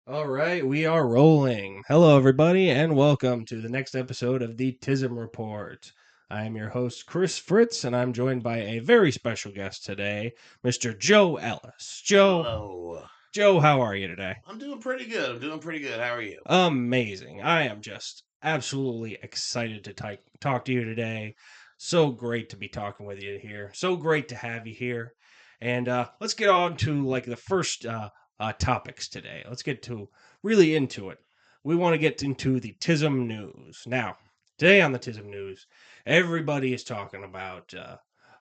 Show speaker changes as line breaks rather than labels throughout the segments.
All right, we are rolling. Hello, everybody, and welcome to the next episode of the Tism Report. I am your host, Chris Fritz, and I'm joined by a very special guest today, Mr. Joe Ellis.
Hello.
Joe, how are you today?
I'm doing pretty good. I'm doing pretty good. How are you?
Amazing. I am just absolutely excited to talk to you today. So great to be talking with you here. So great to have you here. And let's get on to like the first topics today. Let's get to really into it. We want to get into the Tism news. Now, today on the Tism news, everybody is talking about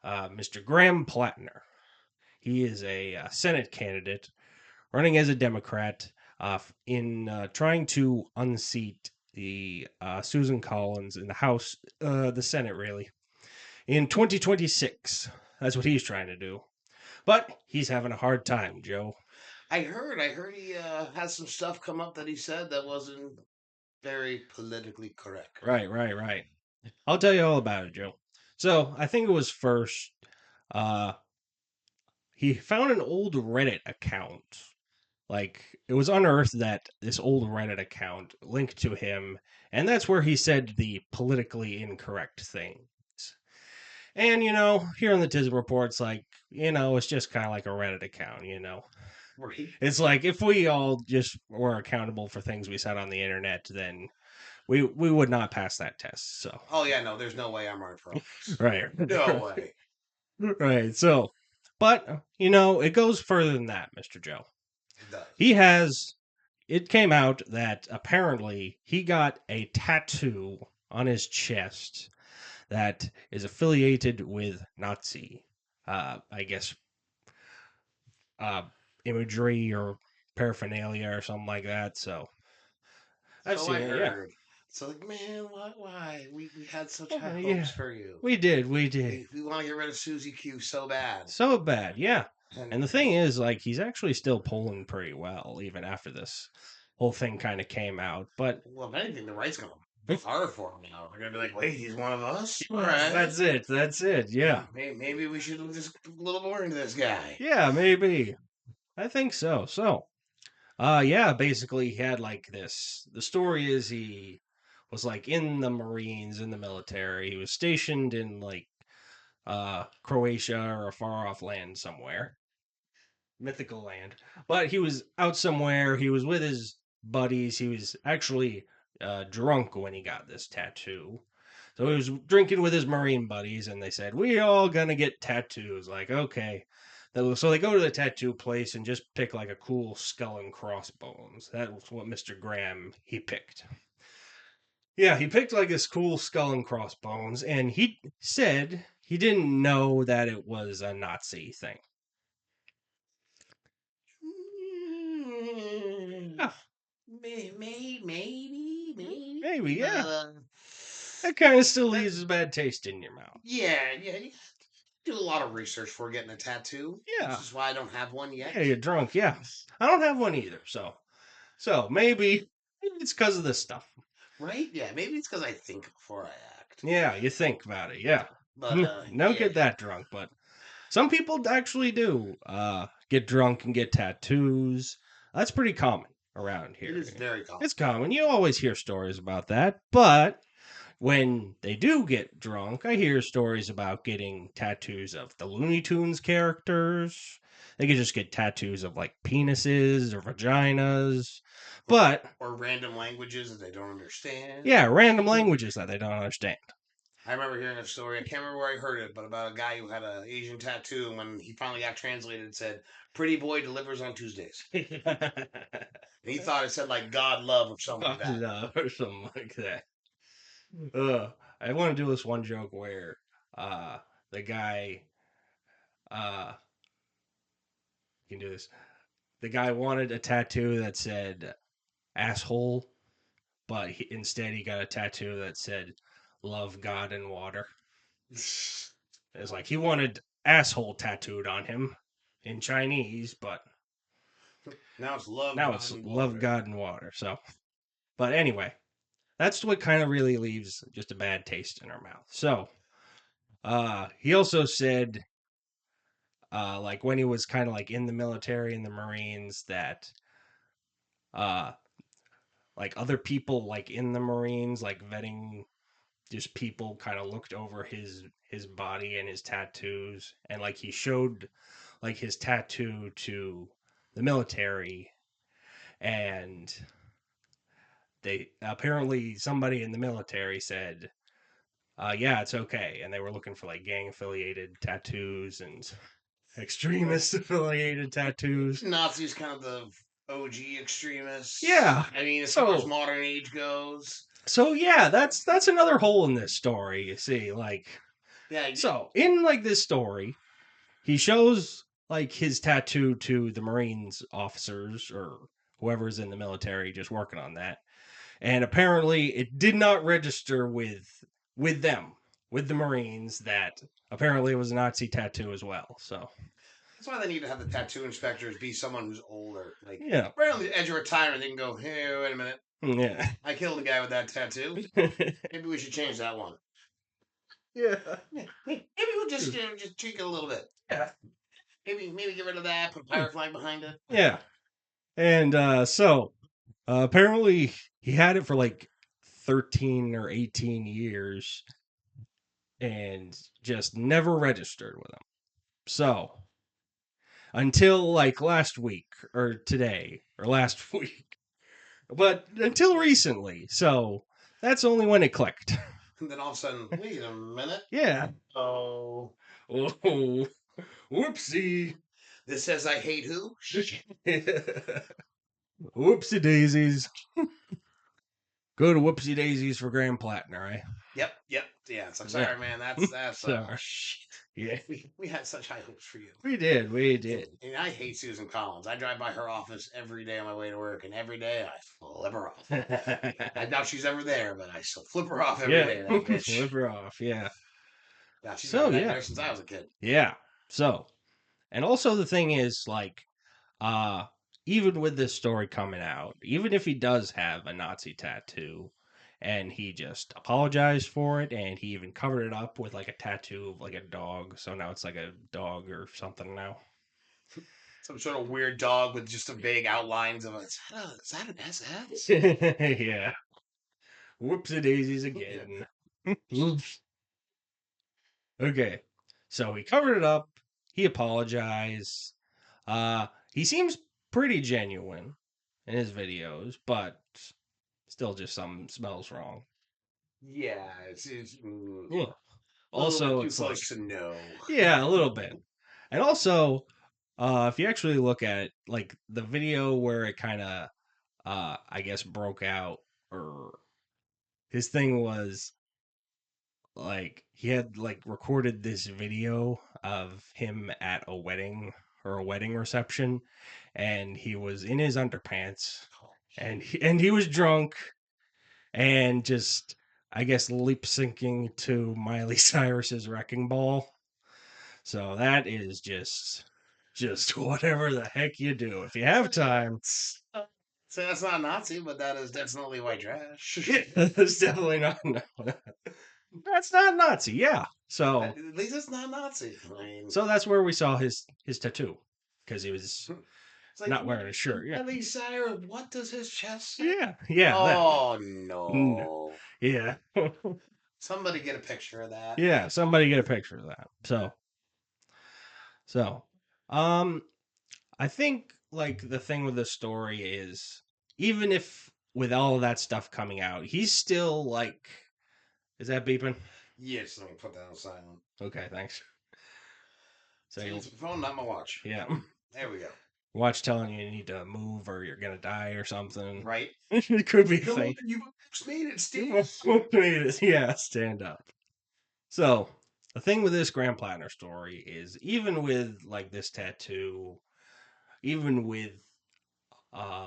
Mr. Graham Platner. He is a Senate candidate running as a Democrat in trying to unseat the Susan Collins in the House, the Senate, really, in 2026. That's what he's trying to do. But he's having a hard time, Joe.
I heard he has some stuff come up that he said that wasn't very politically correct.
Right. I'll tell you all about it, Joe. So I think it was first. Uh, he found an old Reddit account. Like it was unearthed that this old Reddit account linked to him, and that's where he said the politically incorrect things. And here in the Tism reports, like it's just kind of like a Reddit account.
Right.
It's like if we all just were accountable for things we said on the internet, then we would not pass that test. So
Oh yeah, no, there's no way I'm running for office.
right,
No way.
right. So, but it goes further than that, Mister Joe.
It does.
He has it came out that apparently he got a tattoo on his chest that is affiliated with Nazi, I guess, uh, imagery or paraphernalia or something like that. So I've
So
seen
I
it. Yeah.
heard. So like, man, why? We had such high
Yeah,
hopes for you.
we did. We did.
We want to get rid of Susie Q so bad.
So bad. Yeah.
And
And the thing is, like, he's actually still pulling pretty well, even after this whole thing kind of came out. But
well, if anything, the right's gonna be harder for him now. They're gonna be like, wait, he's one of us. All
yeah,
right.
that's it. That's it. Yeah.
Maybe we should look just a little more into this guy.
Yeah, maybe. I think so. So, yeah, basically he had like this. The story is he was like in the Marines in the military. He was stationed in like Croatia or a far off land somewhere, mythical land. But he was out somewhere. He was with his buddies. He was actually drunk when he got this tattoo. So he was drinking with his Marine buddies, and they said, "We all gonna get tattoos." Like, okay. So they go to the tattoo place and just pick like a cool skull and crossbones. That was what Mr. Graham he picked. Yeah, he picked like this cool skull and crossbones, and he said he didn't know that it was a Nazi thing.
Mm,
Ah,
maybe,
maybe,
but
yeah. That kind of still
that
leaves a bad taste in your mouth.
yeah. You do a lot of research before getting a tattoo, which
Yeah,
is why I don't have one
yeah,
yet.
you're drunk. Yeah, I don't have one either. So maybe it's because of this stuff.
Right? Yeah, maybe it's because I think before I act.
Yeah, you think about it. Yeah,
But
don't get that drunk, but some people actually do get drunk and get tattoos. That's pretty common around
it
here.
is very common.
It's common. You always hear stories about that, but when they do get drunk, I hear stories about getting tattoos of the Looney Tunes characters. They could just get tattoos of like penises or vaginas. But
Or random languages that they don't understand.
yeah, random languages that they don't understand.
I remember hearing a story. I can't remember where I heard it, but about a guy who had an Asian tattoo, and when he finally got translated, it said "Pretty boy delivers on Tuesdays," and he thought it said like "God love" or something like that.
No, or something like that. I want to do this one joke where uh, the guy, uh, you can do this. The guy wanted a tattoo that said asshole, but instead he got a tattoo that said love God and water. It's like he wanted asshole tattooed on him in Chinese, but
Now it's love,
now
God,
it's
and
love
water.
God and water. So, but anyway, that's what kind of really leaves just a bad taste in our mouth. So, he also said, like when he was kind of like in the military in the Marines, that uh like other people like in the Marines, like vetting, just people kind of looked over his body and his tattoos, and like he showed like his tattoo to the military, and they apparently somebody in the military said, yeah, it's okay, and they were looking for like gang affiliated tattoos and extremist affiliated tattoos.
Nazis kind of the OG extremists.
Yeah.
I mean, as far as
So
modern age goes.
so yeah, that's another hole in this story, you see. Like,
Yeah.
so in like this story, he shows like his tattoo to the Marines officers or whoever's in the military just working on that. And apparently it did not register with them, with the Marines, that apparently it was a Nazi tattoo as well. So
That's why they need to have the tattoo inspectors be someone who's older. Like,
yeah.
right on the edge of retirement, they can go, hey, wait a minute.
Yeah.
I killed a guy with that tattoo. Maybe we should change that one.
Yeah.
Maybe we'll just tweak it a little bit.
Yeah.
Maybe get rid of that, put a pirate flag behind it.
Yeah. And so apparently he had it for like 13 or 18 years and just never registered with him. So until like last week or today or last week, but until recently. So that's only when it clicked.
And then all of a sudden, wait a minute.
Yeah.
Oh.
Oh, whoopsie.
This says I hate who?
Whoopsie daisies. Go to whoopsie daisies for Grand Platner, eh?
Yep. Yeah, it's like, sorry, man. That's
Sorry.
shit.
Yeah.
We had such high hopes for you.
We did.
And I hate Susan Collins. I drive by her office every day on my way to work, and every day I flip her off. I doubt she's ever there, but I still flip her off every day. That bitch.
Flip her off, yeah.
Yeah, she's
So,
been
yeah.
there since I was a kid.
Yeah. So, and also the thing is, like, even with this story coming out, even if he does have a Nazi tattoo, and he just apologized for it, and he even covered it up with like a tattoo of like a dog, so now it's like a dog or something now.
Some sort of weird dog with just some vague outlines of it. Is that an SS?
Yeah. Whoopsie daisies again. Okay. So he covered it up. He apologized. He seems pretty genuine in his videos, but still just something smells wrong.
Yeah, it's
Yeah. Also,
too
it's
close
like,
to know.
yeah, a little bit. And also, if you actually look at like the video where it kind of, I guess, broke out, or his thing was like he had like recorded this video of him at a wedding or a wedding reception, and he was in his underpants, and he was drunk, and just, I guess, lip syncing to Miley Cyrus's Wrecking Ball. So that is just whatever the heck you do if you have time.
So that's not Nazi, but that is definitely white trash.
That's definitely not. No, that's not Nazi. Yeah. So
At least it's not Nazi. I mean,
so that's where we saw his tattoo, because he was
it's like,
not wearing a shirt. Yeah.
Miley Cyrus, what does his chest say?
Yeah. Yeah.
Oh
that.
no.
Yeah.
Somebody get a picture of that.
Yeah. Somebody get a picture of that. So, I think like the thing with the story is, even if with all of that stuff coming out, he's still like, is that beeping?
Yes, let me put that on silent.
Okay, thanks. So
It's the phone, not my watch.
Yeah.
There we go.
Watch telling you need to move or you're gonna die or something.
Right?
It could be a thing.
You've made it, Steve.
Made it. Yeah, stand up. So the thing with this Grand Platner story is, even with like this tattoo, even with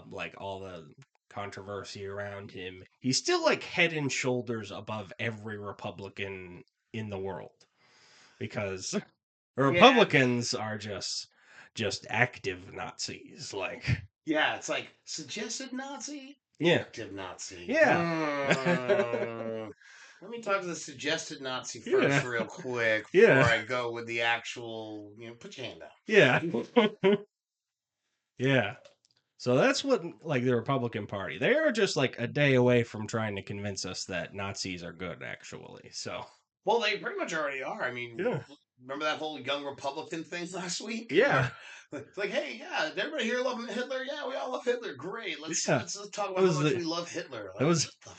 like all the controversy around him, he's still like head and shoulders above every Republican in the world, because Republicans are just active Nazis. Like,
yeah, it's like suggested Nazi,
yeah,
active Nazi.
yeah.
Let me talk to the suggested Nazi first, real quick,
Yeah.
before I go with the actual. Put your hand down.
Yeah. Yeah. So that's what like the Republican Party. They are just like a day away from trying to convince us that Nazis are good, actually. So
Well, they pretty much already are. I mean,
yeah,
remember that whole young Republican thing last week,
yeah,
where it's like, hey, yeah, did everybody here love Hitler? Yeah, we all love Hitler. Great. Let's
yeah.
let's talk
That
about how
was
much
the
we love Hitler.
that
Like,
was
what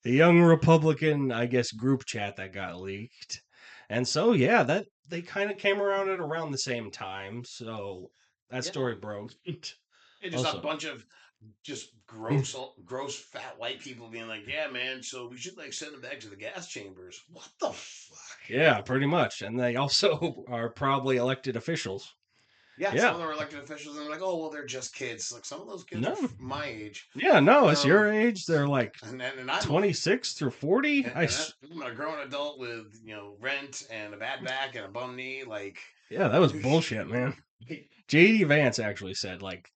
the?
the young Republican, I guess, group chat that got leaked, and so yeah, that they kind of came around at around the same time. So that
Yeah,
story broke.
it's just a
Also,
bunch of just gross fat white people being like, yeah, man. So we should like send them back to the gas chambers. What the fuck?
yeah, pretty much, and they also are probably elected officials.
Yeah, some
Yeah,
of them are elected officials, and they're like, "Oh, well, they're just kids." Like some of those kids are
no,
my age.
yeah, no, it's your
Um,
age. They're like
and I'm
26 through 40.
I'm a grown adult with rent and a bad back and a bum knee. Like,
Yeah, that was bullshit, man. JD Vance actually said like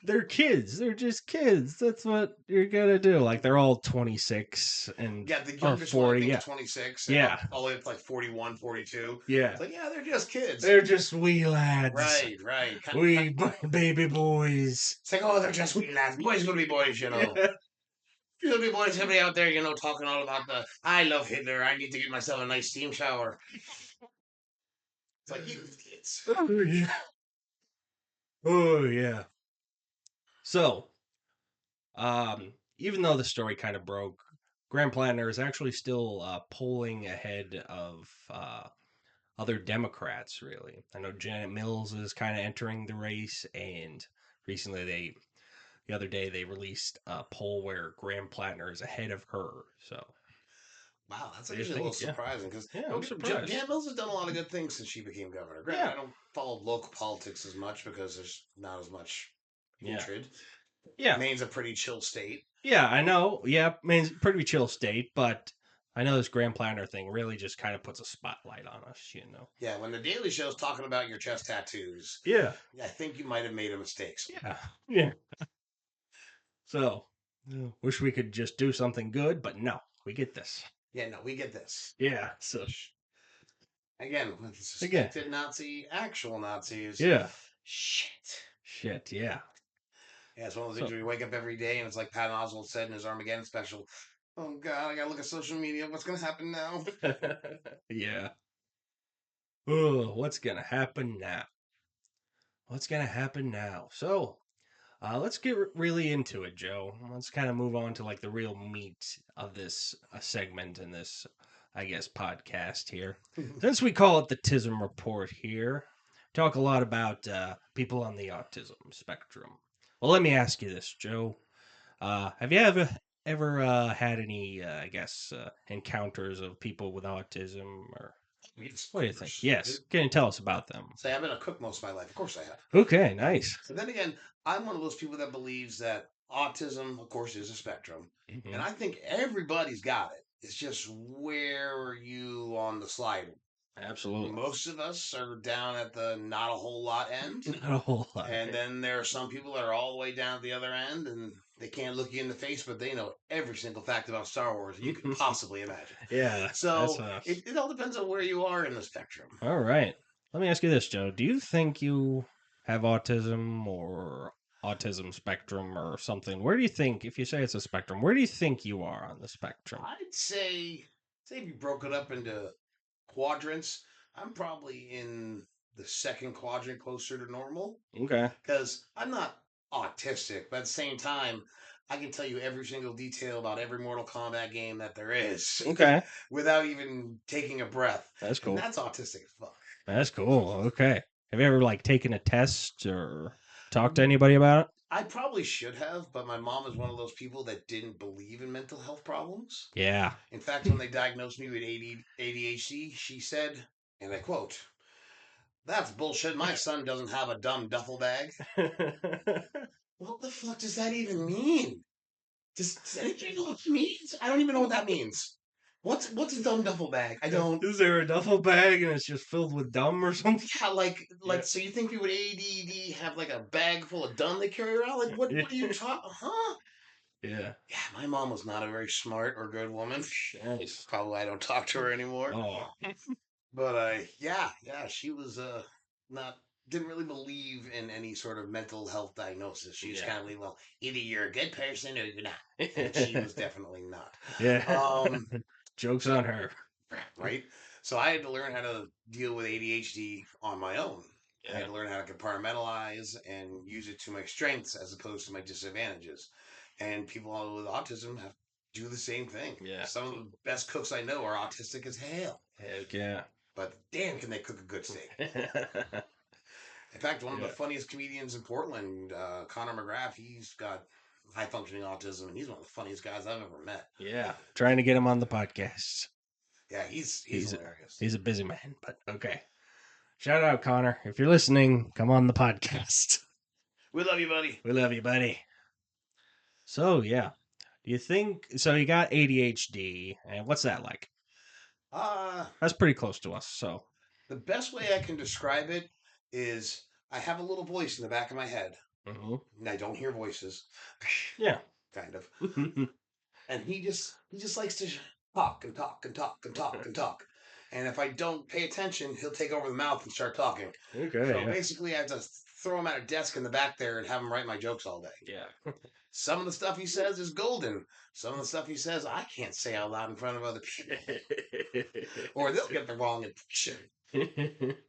they're kids. They're just kids. That's what you're gonna do. Like they're all 26 and
yeah, the
or
youngest one I
40.
think is
Yeah.
26, and
Yeah.
all the way up to like 41, 42.
Yeah.
It's like, yeah, they're just kids.
They're just wee lads.
Right, right.
Baby boys.
It's like, oh, they're just wee lads. Boys gonna be boys, you know.
Yeah.
There'll be boys, somebody out there, talking all about the I love Hitler. I need to get myself a nice steam shower. It's like you kids.
Oh yeah. Oh yeah. So, even though the story kind of broke, Graham Platner is actually still polling ahead of other Democrats, really. I know Janet Mills is kind of entering the race, and recently the other day, they released a poll where Graham Platner is ahead of her. So,
Wow, that's
what do you
actually a little
think? Yeah.
surprising because
Yeah, I'm surprised.
Jan Mills has done a lot of good things since she became governor. Granted,
Yeah.
I don't follow local politics as much because there's not as much
Yeah.
hatred.
Yeah.
Maine's a pretty chill state.
Yeah, I know. Yeah, I mean, it's a pretty chill state, but I know this Graham Planner thing really just kind of puts a spotlight on us.
Yeah, when the Daily Show's talking about your chest tattoos,
Yeah.
I think you might have made a mistake.
Yeah. Yeah. So, wish we could just do something good, but no, we get this.
Yeah, no, we get this.
Yeah. So,
Again, with
again,
suspected Nazi, actual Nazis.
yeah.
Shit.
Shit, yeah.
Yeah, it's one of those things
So,
where you wake up every day and it's like Patton Oswalt said in his Armageddon special. Oh God, I gotta look at social media. What's gonna happen now?
yeah. Oh, what's gonna happen now? What's gonna happen now? So, let's get really into it, Joe. Let's kind of move on to like the real meat of this segment in this, I guess, podcast here. Since we call it the Tism Report here, talk a lot about people on the autism spectrum. Well, let me ask you this, Joe. Have you ever had any, I guess, encounters of people with autism, or
Yes,
what
of
do you think?
course.
Yes, can you tell us about them?
Say, I've been a cook most of my life. Of course I have.
Okay, nice.
But then again, I'm one of those people that believes that autism, of course, is a spectrum. And
Hmm.
I think everybody's got it. It's just where are you on the slide?
Absolutely.
Most of us are down at the not a whole lot end.
Not a whole lot.
And then there are some people that are all the way down at the other end and they can't look you in the face, but they know every single fact about Star Wars you could possibly imagine.
Yeah, that's
So
us.
it all depends on where you are in the spectrum.
All right. Let me ask you this, Joe. Do you think you have autism or autism spectrum or something? Where do you think, if you say it's a spectrum, where do you think you are on the spectrum?
I'd say if you broke it up into quadrants, I'm probably in the second quadrant closer to normal
Okay.
because I'm not autistic, but at the same time, I can tell you every single detail about every Mortal Kombat game that there is
Okay.
without even taking a breath.
That's
And
cool.
that's autistic as fuck.
That's cool. Okay. Have you ever like taken a test or talked to anybody about
I probably should have, but my mom is one of those people that didn't believe in mental health problems.
it? Yeah.
In fact, when they diagnosed me with ADHD, she said, and I quote, "That's bullshit. My son doesn't have a dumb duffel bag." What the fuck does that even mean? Does anybody know what it means? I don't even know what that means. What's a dumb duffel bag? I don't.
Is there a duffel bag and it's just filled with dumb or something?
Yeah, like
Yeah.
so you think people with ADD have like a bag full of dumb they carry around? Like what are you talking? Huh?
Yeah.
Yeah, my mom was not a very smart or good woman.
Nice.
Probably why I don't talk to her anymore.
Oh.
But yeah, she was not didn't really believe in any sort of mental health diagnosis. She just
Yeah.
kind of believed, well, either you're a good person or you're not. And she was definitely not.
Yeah.
Um,
Joke's
so
on her.
right? So I had to learn how to deal with ADHD on my own. I had
Yeah.
to learn how to compartmentalize and use it to my strengths as opposed to my disadvantages. And people with autism have do the same thing.
Yeah.
Some of the best cooks I know are autistic as hell,
Heck yeah.
but damn, can they cook a good steak?
Yeah.
In fact, one of the funniest comedians in Portland, Connor McGrath, he's got high functioning autism, and he's one of the funniest guys I've ever met.
Yeah. Trying to get him on the podcast.
Yeah, he's
He's
hilarious.
he's a busy man, but okay. Shout out Connor. If you're listening, come on the podcast.
We love you, buddy.
We love you, buddy. So yeah. Do you think so you got ADHD and what's that like? That's pretty close to us, so
The best way I can describe it is I have a little voice in the back of my head.
mhm.
And I don't hear voices,
Yeah.
kind of. And he just likes to talk and talk and talk and talk and talk. And if I don't pay attention, he'll take over the mouth and start talking.
Okay.
So
Yeah.
basically, I have to throw him at a desk in the back there and have him write my jokes all day.
Yeah.
Some of the stuff he says is golden. Some of the stuff he says I can't say out loud in front of other people, or they'll get the wrong impression.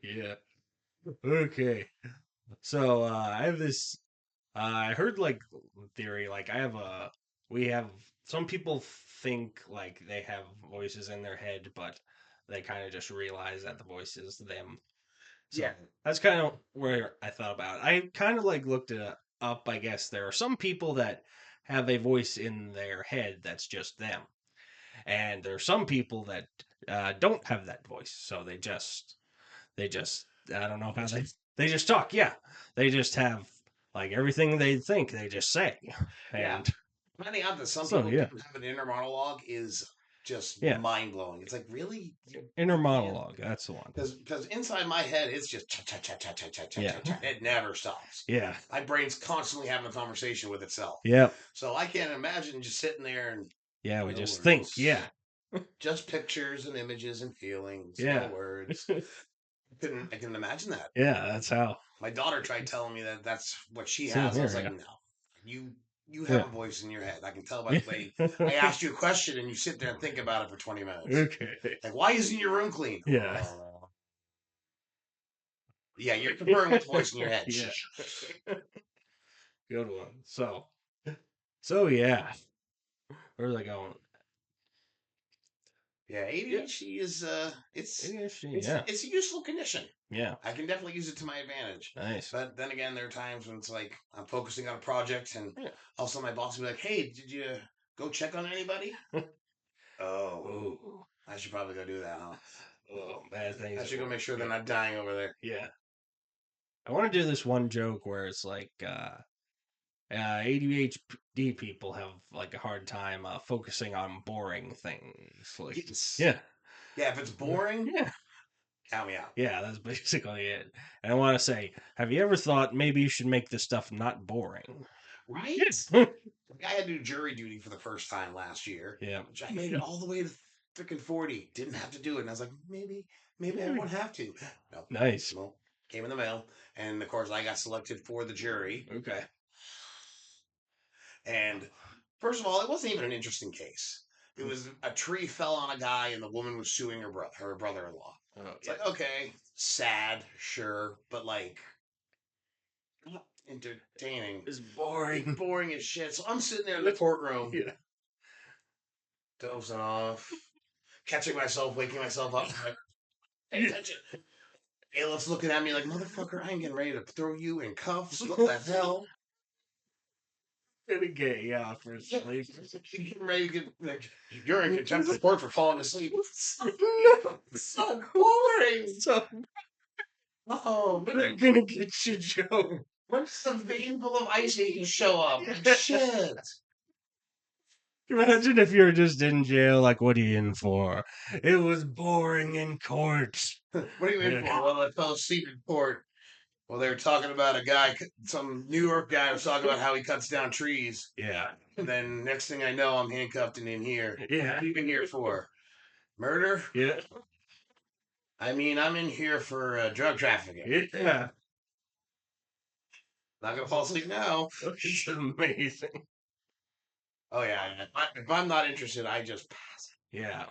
Yeah. Okay. So I have this. I heard like theory. Like I have a. We have some people think like they have voices in their head, but they kind of just realize that the voice is them. So
Yeah.
that's kind of where I thought about it. I kind of like looked it up. I guess there are some people that have a voice in their head that's just them, and there are some people that don't have that voice. So they just I don't know how they just talk. Yeah, they just have like everything they think they just say,
Yeah.
and
Finding out that some
so
people
yeah,
do have an inner monologue is just
yeah,
mind blowing. It's like, really?
inner monologue. That's the one.
Because inside my head, it's just cha cha cha cha cha cha cha
Yeah,
cha cha. It never stops.
yeah,
My brain's constantly having a conversation with itself.
yeah,
So I can't imagine just sitting there and
yeah. We
no
just think.
words.
Yeah,
Just pictures and images and feelings.
yeah,
No words. I can imagine that.
yeah. That's how.
My daughter tried telling me that that's what she
Same
has. I
here.
was like,
Yeah,
no, you have
yeah.
a voice in your head. I can tell by the way I asked you a question and you sit there and think about it for 20 minutes.
Okay.
Like, why isn't your room clean?
Yeah.
Yeah, you're comparing with the voice in your head.
Yeah. Good one. So yeah. Where's I going?
Yeah, ADHD is
ADHD. Yeah.
it's a useful condition.
Yeah.
I can definitely use it to my advantage.
Nice.
But then again, there are times when it's like I'm focusing on a project and
Yeah.
also my boss will be like, "Hey, did you go check on anybody?" Oh,
Ooh.
I should probably go do that, huh?
Oh, bad things.
I should go make sure they're not dying over there.
Yeah. I want to do this one joke where it's like ADHD people have like a hard time focusing on boring things. Like,
Yes.
yeah.
Yeah, if it's boring,
Yeah.
count me out.
Yeah, that's basically it. And I want to say, have you ever thought maybe you should make this stuff not boring?
Right?
Yes.
Like, I had to do jury duty for the first time last year.
Yeah.
Which I made it all the way to freaking 40. Didn't have to do it. And I was like, maybe I won't have to. No.
Nice.
Well, came in the mail. And of course, I got selected for the jury.
Okay.
And first of all, it wasn't even an interesting case. It was a tree fell on a guy, and the woman was suing her brother-in-law.
Oh,
It's like, okay, sad, sure, but like not entertaining.
It's boring.
Boring as shit. So I'm sitting there in the courtroom,
Yeah.
dozing off, catching myself, waking myself up. Like, pay attention. Bailiff's looking at me like, motherfucker, I ain't getting ready to throw you in cuffs. What the hell?
Gonna get you out for sleep.
Getting ready to get like, you're in contempt of court for falling asleep. So boring.
So
Oh,
they're gonna get you, Joe.
when's the vein full of ice you can show up? Shit.
Imagine if you're just in jail, like, what are you in for? It was boring in court.
What are you in for? Well, I fell asleep in court. Well, they were talking about a guy, some New York guy was talking about how he cuts down trees.
Yeah.
And then next thing I know, I'm handcuffed and in here.
Yeah.
What are you in here for? Murder?
Yeah.
I mean, I'm in here for drug trafficking.
Yeah.
Not gonna fall asleep now.
It's amazing.
Oh yeah. If I'm not interested, I just pass.
Yeah.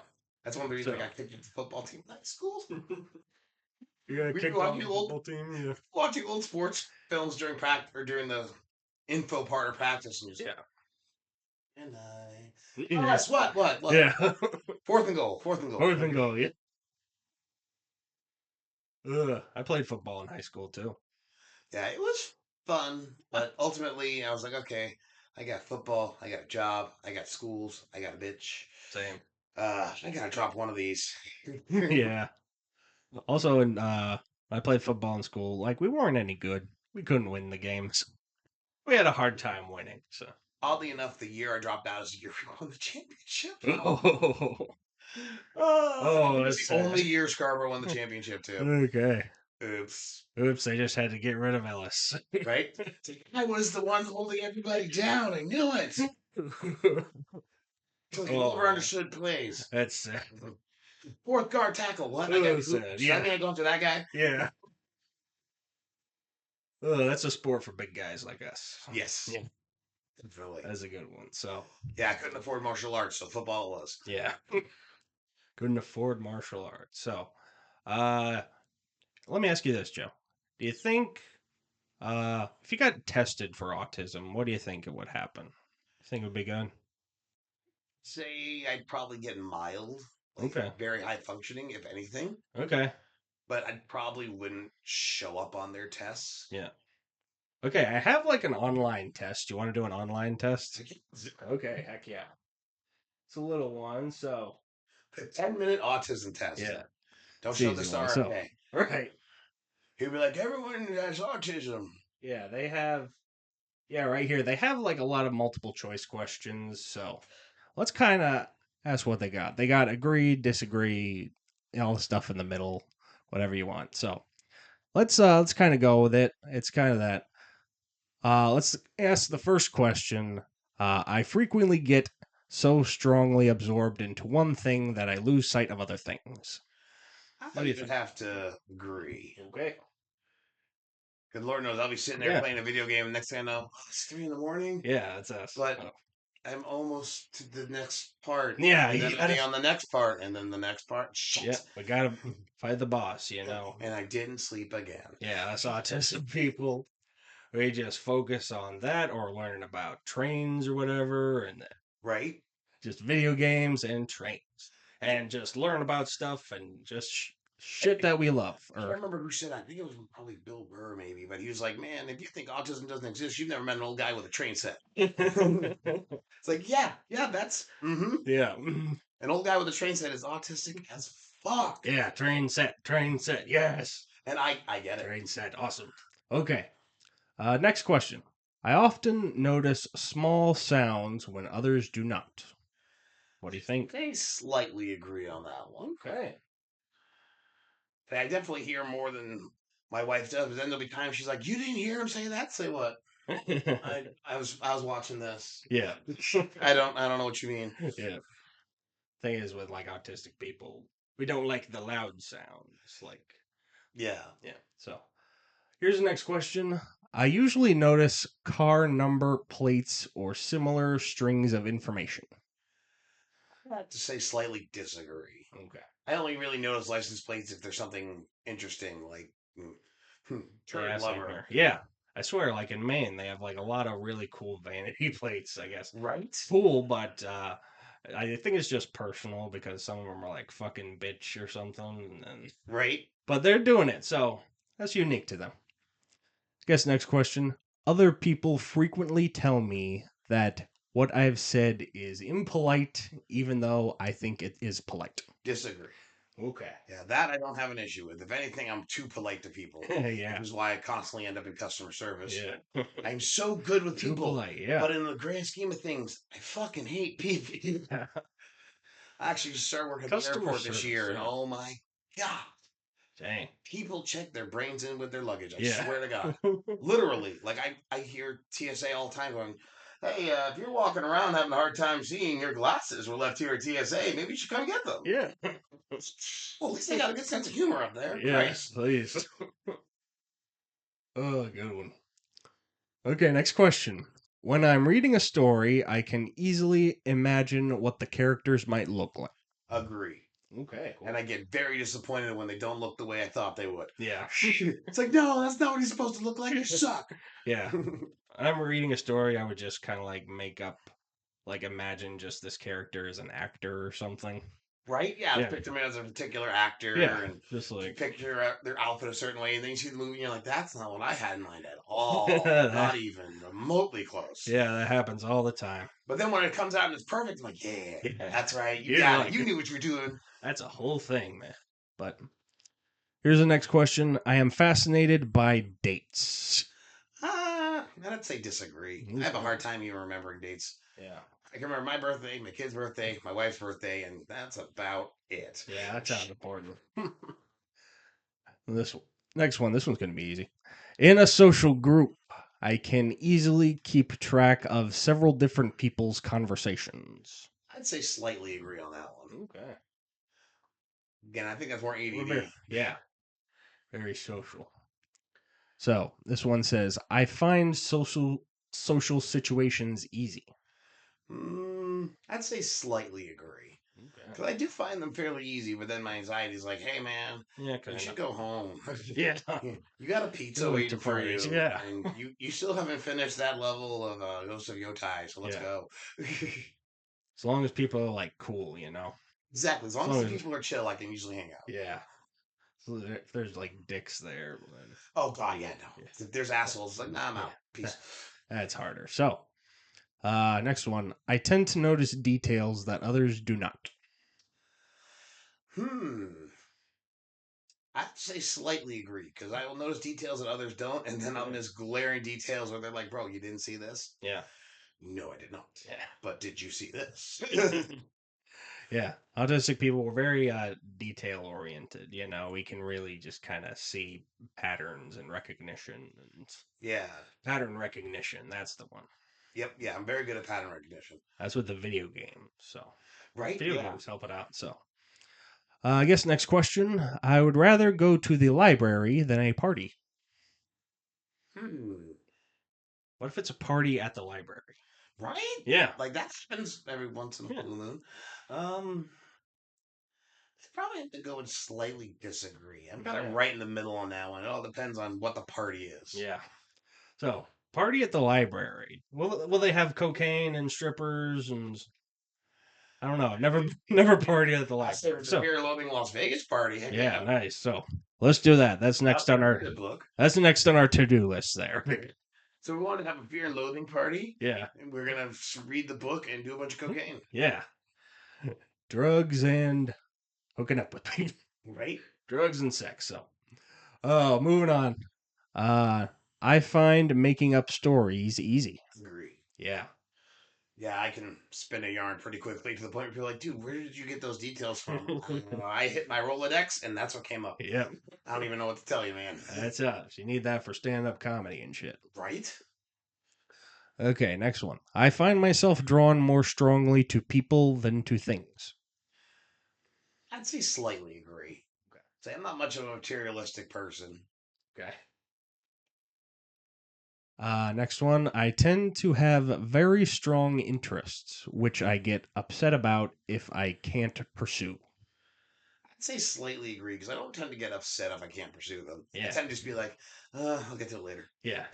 That's one of the reasons
So
I got kicked into the football team in high school.
you got
We were
kicked off
watching
the
old
football team. Yeah.
watching old sports films during practice or during the info part of practice, and just
Yeah.
and I. Oh,
Yeah.
yes. What?
Yeah.
Fourth and goal. Fourth and goal.
Fourth and goal. Yeah. Ugh. I played football in high school too.
Yeah, it was fun, but ultimately I was like, okay, I got football, I got a job, I got schools, I got a bitch.
Same.
I gotta drop one of these.
Yeah. Also, in I played football in school. Like we weren't any good. We couldn't win the games. We had a hard time winning. So.
Oddly enough, the year I dropped out is the year we won the championship.
Oh.
It was
That's
the only
sad.
year Scarborough won the championship too.
Okay.
Oops.
Oops, they just had to get rid of Ellis.
Right? I was the one holding everybody down. I knew it. Until he
Oh,
understood plays.
that's sad.
Fourth guard tackle. What? I got
Sad.
Should I
Yeah.
mean go after that guy?
Yeah. Oh, that's a sport for big guys like us.
Yes.
Yeah.
Definitely.
That's a good one. So,
Yeah, I couldn't afford martial arts, so football it was.
yeah. Couldn't afford martial arts. So, uh, let me ask you this, Joe. Do you think, if you got tested for autism, what do you think it would happen? You think it would be good?
Say I'd probably get mild, like
Okay.
very high functioning, if anything,
Okay.
but I probably wouldn't show up on their tests.
Yeah. Okay, I have like an online test. You want to do an online test? Okay, heck yeah. It's a little one, so
The 10-minute autism test.
yeah,
Don't
it's
show
an
the
easy one.
star.
So,
Okay.
right.
He'd be like, everyone has autism.
Yeah, they have, yeah, right here. They have like a lot of multiple choice questions. So let's kind of ask what they got. They got agree, disagree, all the stuff in the middle, whatever you want. So let's kind of go with it. It's kind of that. Let's ask the first question. I frequently get so strongly absorbed into one thing that I lose sight of other things.
I
What do you
would
think?
have to agree.
Okay.
Good Lord knows I'll be sitting there
Yeah.
playing a video game. Next thing I know, oh, it's 3 in the morning.
Yeah, that's us.
But
Oh.
I'm almost to the next part.
Yeah,
And
you
then I'll be
gotta.
on the next part, and then the next part. Shit.
Yeah, we gotta fight the boss. You know.
And I didn't sleep again.
Yeah, us autistic people. We just focus on that or learning about trains or whatever, and
Right?
just video games and trains, and just learn about stuff and just shit that we love.
I can't
Or
remember who said. I think it was probably Bill Burr, maybe. But he was like, "Man, if you think autism doesn't exist, you've never met an old guy with a train set." It's like, yeah, that's
yeah,
an old guy with a train set is autistic as fuck.
yeah. Train set. Yes,
And I get it.
train set. Awesome. Okay. Next question. I often notice small sounds when others do not. What do you think?
They slightly agree on that one.
Okay.
I definitely hear more than my wife does. But then there'll be times she's like, "You didn't hear him say that? Say what?" I was watching this.
Yeah.
I don't know what you mean.
Yeah. Thing is with like autistic people, we don't like the loud sounds. Like
Yeah.
So here's the next question. I usually notice car number plates or similar strings of information.
I have to say slightly disagree.
Okay.
I only really notice license plates if there's something interesting, like turd
Yeah, same
lover.
here. Yeah. I swear, like in Maine, they have like a lot of really cool vanity plates, I guess.
Right?
Cool, but I think it's just personal because some of them are like fucking bitch or something. And
Right?
but they're doing it, so that's unique to them. Guess next question. Other people frequently tell me that what I've said is impolite, even though I think it is polite.
Disagree.
Okay.
Yeah, that I don't have an issue with. If anything, I'm too polite to people.
Yeah.
Which is why I constantly end up in customer service.
Yeah.
I'm so good with
Too
people.
polite, yeah.
But in the grand scheme of things, I fucking hate people. I actually just started working at the
Customer
airport this
service,
year, and
yeah.
oh my God.
Dang.
People check their brains in with their luggage. I
Yeah.
swear to God. Literally. Like, I hear TSA all the time going, hey, if you're walking around having a hard time seeing, your glasses were left here at TSA. Maybe you should come get them.
Yeah.
Well, at least they got a good sense of humor up there.
Yeah,
Christ.
please. Oh, good one. Okay, next question. When I'm reading a story, I can easily imagine what the characters might look like.
Agree.
Okay, cool.
And I get very disappointed when they don't look the way I thought they would.
Yeah.
It's like, no, that's not what he's supposed to look like. You suck.
Yeah. I'm reading a story, I would just kind of like make up, like imagine just this character as an actor or something.
Right? Yeah,
Yeah.
picture them as a particular actor
Yeah.
and
Just like
picture their outfit a certain way, and then you see the movie and you're like, that's not what I had in mind at all.
that,
Not even remotely close.
yeah, that happens all the time.
But then when it comes out and it's perfect, I'm like, yeah,
Yeah.
that's right. You
You're
got it.
like
You knew what you were doing.
that's a whole thing, man. But here's the next question. I am fascinated by dates.
I'd say disagree. I have a hard time even remembering dates.
Yeah.
I can remember my birthday, my kid's birthday, my wife's birthday, and that's about it.
Yeah, that sounds important. This next one, this one's going to be easy. In a social group, I can easily keep track of several different people's conversations.
I'd say slightly agree on that one.
Okay.
Again, I think that's more
We're
ADD.
yeah, very social. So this one says, I find social situations easy.
I'd say slightly agree.
Okay.
Because I do find them fairly easy, but then my anxiety is like, hey, man,
Yeah,
you should
kind
go home.
Yeah.
You got a pizza
Go
waiting
to
for
parties,
you.
yeah.
And you still haven't finished that level of Ghost of Yotai, so let's
Yeah.
go.
As long as people are like cool, you know.
Exactly. As long as the people are chill, I can usually hang out.
Yeah. So if there's like dicks there, then
Oh, God, yeah, no.
Yeah.
If there's assholes, it's like, nah, I'm out.
Yeah.
Peace.
That's harder. So, next one. I tend to notice details that others do not.
I'd say slightly agree because I will notice details that others don't, and then I'll miss glaring details where they're like, "Bro, you didn't see this."
Yeah.
No, I did not.
Yeah.
But did you see this?
Yeah. Autistic people were very detail oriented. You know, we can really just kind of see patterns and recognition and
Yeah.
pattern recognition. That's the one.
Yep. Yeah, I'm very good at pattern recognition.
That's with the video game. So,
Right?
video
Yeah.
games help it out. So, I guess next question. I would rather go to the library than a party. What if it's a party at the library?
Right?
Yeah.
Like that happens every once in a blue moon. I probably have to go and slightly disagree. I'm kind of right in the middle on that one. It all depends on what the party is.
Yeah. So, party at the library. Will they have cocaine and strippers and I don't know. I've never partied at the
I say
library.
it's a
So,
beer loving Las Vegas party. Heck
yeah, nice. So, let's do that. That's next on our
good book.
That's next on our to-do list there.
So we want to have a fear and loathing party.
Yeah.
And we're gonna read the book and do a bunch of cocaine.
Yeah. Drugs and hooking up with people.
Right?
Drugs and sex. So, oh, moving on. I find making up stories easy.
Agree.
Yeah.
Yeah, I can spin a yarn pretty quickly to the point where you're like, dude, where did you get those details from? I hit my Rolodex and that's what came up.
Yeah.
I don't even know what to tell you, man.
That's us. You need that for stand-up comedy and shit.
Right?
Okay, next one. I find myself drawn more strongly to people than to things.
I'd say slightly agree.
Okay.
Say I'm not much of a materialistic person.
Okay. Next one. I tend to have very strong interests, which I get upset about if I can't pursue.
I'd say slightly agree because I don't tend to get upset if I can't pursue them.
Yeah.
I tend to just be like, I'll get to it later.
Yeah.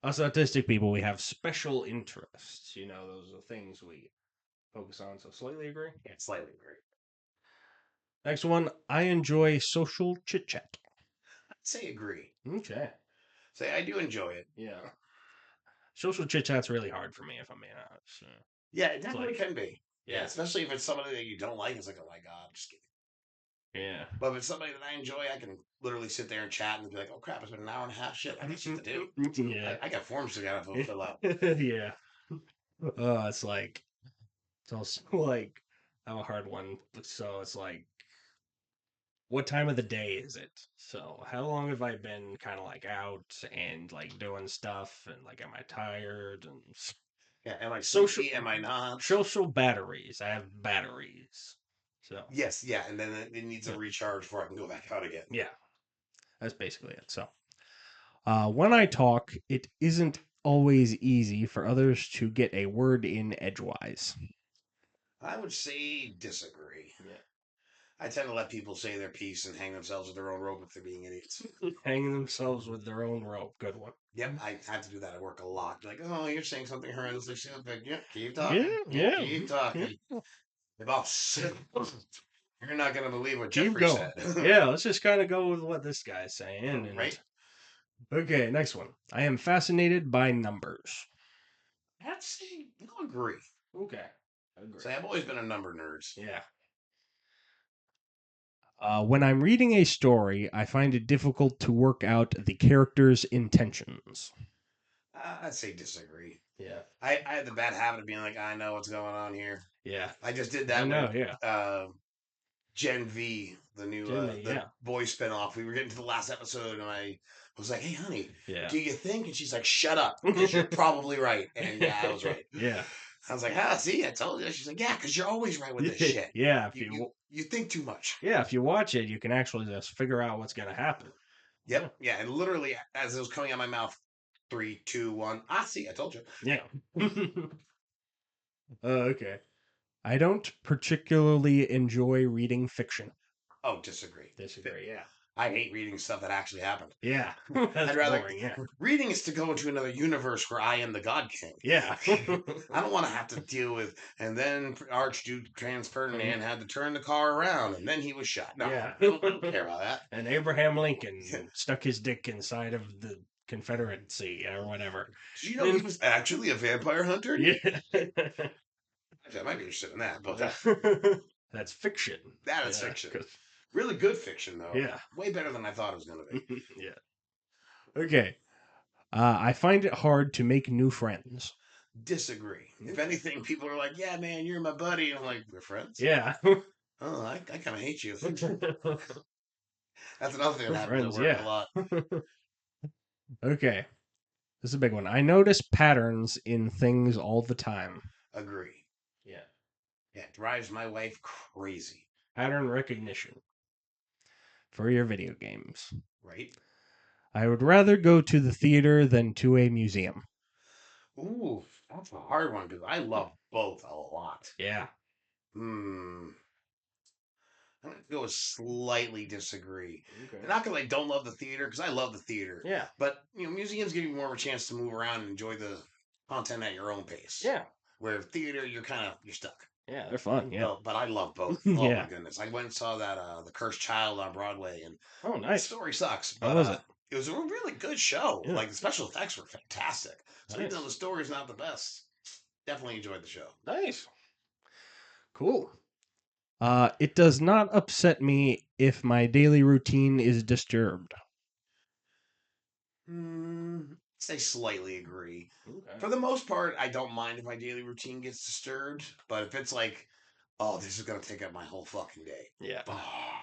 Us autistic people, we have special interests. You know, those are things we focus on. So slightly agree.
Yeah, slightly agree.
Next one. I enjoy social chit chat.
I'd say agree.
Okay.
Say I do enjoy it.
Yeah. Social chit chat's really hard for me, if I'm being honest.
Yeah, it definitely can be.
Yeah.
Especially if it's somebody that you don't like. It's like, oh my God, I'm just kidding.
Yeah.
But if it's somebody that I enjoy, I can literally sit there and chat and be like, oh crap, it's been an hour and a half. Shit, I got shit to do.
Yeah.
I got forms to gotta fill out.
Yeah. It's like, it's also like, I have a hard one. So it's like, what time of the day is it? So how long have I been kind of like out and like doing stuff and like, am I tired? And
Yeah, am I
social,
sleepy? Am I not?
social batteries. I have batteries. So
Yes, yeah, and then it needs a recharge before I can go back out again.
yeah, that's basically it. So when I talk, it isn't always easy for others to get a word in edgewise.
I would say disagree.
Yeah.
I tend to let people say their piece and hang themselves with their own rope if they're being idiots.
Hanging themselves with their own rope. Good one.
Yep, I have to do that at work a lot. Like, oh, you're saying something horrendously stupid. Yep, keep
Yeah,
talking. Yep,
yeah.
keep talking. The boss, you're not gonna believe what
Keep
Jeffrey
going.
said.
Yeah, let's just kind of go with what this guy's saying. And
Right?
okay, next one. I am fascinated by numbers.
That's I'll agree.
Okay, agree.
So I've always been a number nerd.
Yeah. When I'm reading a story, I find it difficult to work out the character's intentions.
I'd say disagree.
Yeah.
I had the bad habit of being like, I know what's going on here.
Yeah.
I just did
I
that
know,
with
yeah.
Gen V, the new
Jimmy,
the
yeah.
boy spinoff. We were getting to the last episode, and I was like, "Hey, honey,
Yeah.
do you think?" And she's like, "Shut up, because you're probably right." And yeah, I was right.
Yeah.
I was like, "Ah, see, I told you." She's like, "Yeah, because you're always right with this shit.
Yeah, if
You think too much."
yeah, if you watch it, you can actually just figure out what's gonna happen.
Yep, yeah, and literally as it was coming out of my mouth, 3, 2, 1. Ah, see, I told you.
Yeah. Okay. I don't particularly enjoy reading fiction.
Oh, disagree.
Disagree, yeah.
I hate reading stuff that actually happened.
Yeah.
I'd
That's
rather
boring, yeah.
reading is to go into another universe where I am the God King.
Yeah.
I don't want to have to deal with, and then Archduke Trans Ferdinand had to turn the car around, and then he was shot. No,
Yeah.
I don't care about that.
And Abraham Lincoln stuck his dick inside of the Confederacy or whatever.
Did you know he was actually a vampire hunter?
Yeah.
I might be interested in that, but
That's fiction.
that is
Yeah,
fiction.
'cause-
Really good fiction, though.
Yeah.
Way better than I thought it was going to be.
Yeah. Okay. I find it hard to make new friends.
Disagree. If anything, people are like, "Yeah, man, you're my buddy," and I'm like, "We're friends."
Yeah.
Oh, I kind of hate you. That's another thing that happens at
Friends,
work
yeah.
a lot.
Okay. This is a big one. I notice patterns in things all the time.
Agree.
Yeah.
Yeah, it drives my wife crazy.
Pattern recognition for your video games.
Right?
I would rather go to the theater than to a museum.
Ooh, that's a hard one because I love both a lot.
Yeah.
Hmm. I'm gonna go with slightly disagree.
Okay.
Not because I don't love the theater, because I love the theater.
Yeah.
But museums give you more of a chance to move around and enjoy the content at your own pace.
Yeah.
Where theater, you're stuck.
Yeah, they're fun. Yeah.
But I love both. Oh
Yeah.
my goodness! I went and saw that The Cursed Child on Broadway, and
Oh,
the
nice.
story sucks,
How
but
was it?
it was a really good show.
Yeah.
Like the special effects were fantastic. So even
Nice.
though the story's not the best, definitely enjoyed the show.
Nice. Cool. It does not upset me if my daily routine is disturbed.
I slightly agree.
Okay.
For the most part, I don't mind if my daily routine gets disturbed, but if it's like, oh, this is gonna take up my whole fucking day.
Yeah.
Oh,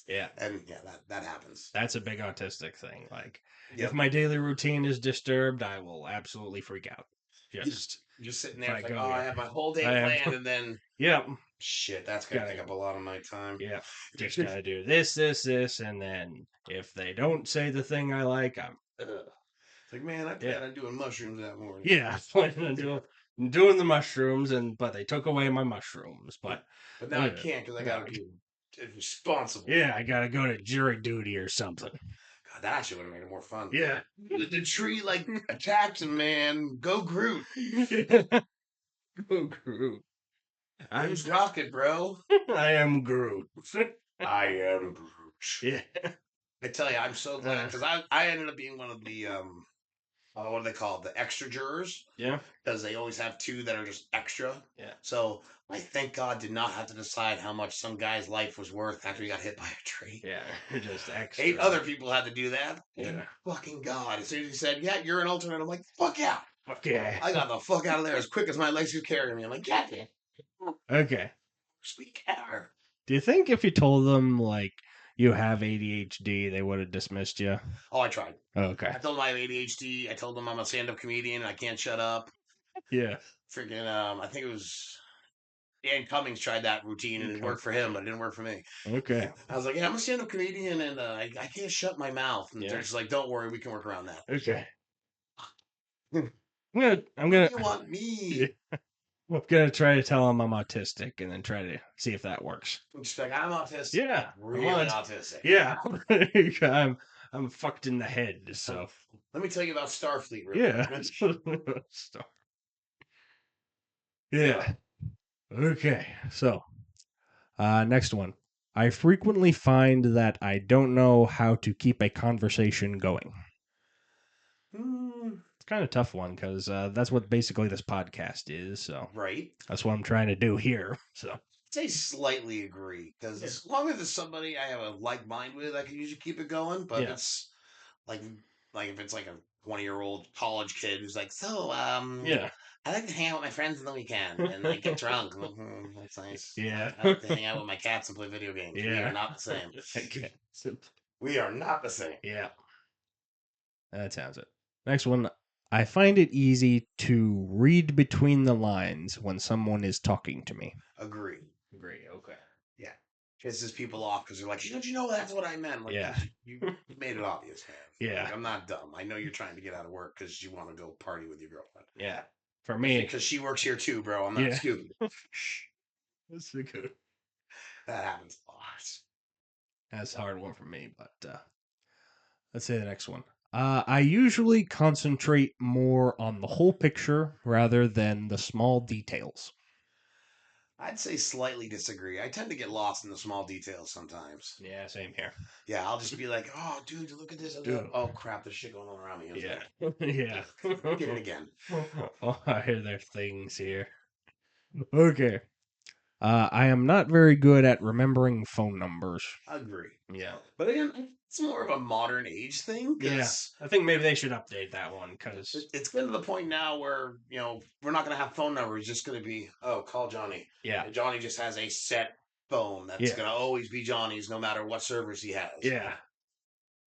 Yeah.
and yeah, that happens.
That's a big autistic thing. Like,
Yep.
if my daily routine is disturbed, I will absolutely freak out.
Just sitting there,
I
it's like,
go,
oh, I
yeah.
have my whole day
I have-
planned, and then
Yeah.
shit, that's gonna
Gotta
take up
go.
a lot of my time.
Yeah. Just gotta do this, and then if they don't say the thing I like, I'm.
It's like, man, I planned on doing mushrooms that morning.
Yeah, I plan on doing the mushrooms, but they took away my mushrooms. But
now I can't because I gotta be responsible.
Yeah, I gotta go to jury duty or something.
God, that actually would have made it more fun.
Yeah.
The tree attacks him, man. Go Groot.
Go Groot.
I'm Rocket, bro.
I am Groot.
I am Groot.
Yeah.
I tell you, I'm so glad because I ended up being one of the what do they call it? The extra jurors.
Yeah.
Because they always have two that are just extra.
Yeah.
So I thank God did not have to decide how much some guy's life was worth after he got hit by a tree.
Yeah. Just extra.
8 other people had to do that.
Yeah.
Fucking God. As soon as he said, yeah, you're an alternate, I'm like, fuck yeah.
Fuck yeah.
I got the fuck out of there as quick as my legs could carry me. I'm like, yeah, man.
Okay.
Sweet car.
Do you think if you told them like you have ADHD, they would have dismissed you?
Oh, I tried.
Oh, okay.
I told them I have ADHD. I told them I'm a stand-up comedian and I can't shut up.
Yeah.
Freaking, I think it was Dan Cummings tried that routine and it worked for him, but it didn't work for me.
Okay.
I was like, yeah, I'm a stand-up comedian and I can't shut my mouth. And
Yeah.
they're just like, don't worry, we can work around that.
Okay. I'm
What
gonna
do you want
yeah,
me?
I'm gonna try to tell him I'm autistic and then try to see if that works.
Just like, I'm autistic,
Yeah,
like
I'm
really
on.
autistic.
Yeah, I'm fucked in the head. So
Let me tell you about Starfleet real
yeah,
quick.
So,
Yeah,
yeah. Okay, so next one. I frequently find that I don't know how to keep a conversation going.
mm,
It's kind of a tough one because that's what basically this podcast is. So
right.
that's what I'm trying to do here. So
I'd say slightly agree because
yeah,
as long as it's somebody I have a like mind with, I can usually keep it going. But if
yeah,
it's like like if it's like a 20-year-old college kid who's like, so
yeah,
I like to hang out with my friends on the weekend and like get drunk. I'm like, that's nice.
yeah,
I like to hang out with my cats and play video games. We are
yeah.
not the same.
Okay.
We are not the same.
Yeah, that sounds it. Next one. I find it easy to read between the lines when someone is talking to me.
Agree.
Agree. Okay.
Yeah. Pisses people off because they're like, don't you know that's what I meant? Like,
Yeah.
because you made it obvious, man.
Yeah.
Like, I'm not dumb. I know you're trying to get out of work because you want to go party with your girlfriend.
Yeah. For
It's
me.
because she works here too, bro. I'm not
Yeah.
stupid.
That's a good.
That happens a lot.
That's a hard one for me, but let's say the next one. I usually concentrate more on the whole picture rather than the small details.
I'd say slightly disagree. I tend to get lost in the small details sometimes.
Yeah, same here.
Yeah, I'll just be like, oh, dude, look at this.
Dude.
Oh, crap, there's shit going on around me.
Yeah.
Yeah.
Yeah.
Did it again.
Oh, I hear their things here. Okay. I am not very good at remembering phone numbers.
Agree.
Yeah.
But again, it's more of a modern age thing
Yeah.
because
I think maybe they should update that one because,
it's getting to the point now where, we're not going to have phone numbers. It's just going to be, oh, call Johnny.
yeah.
And Johnny just has a set phone that's
Yeah.
going to always be Johnny's no matter what servers he has.
Yeah.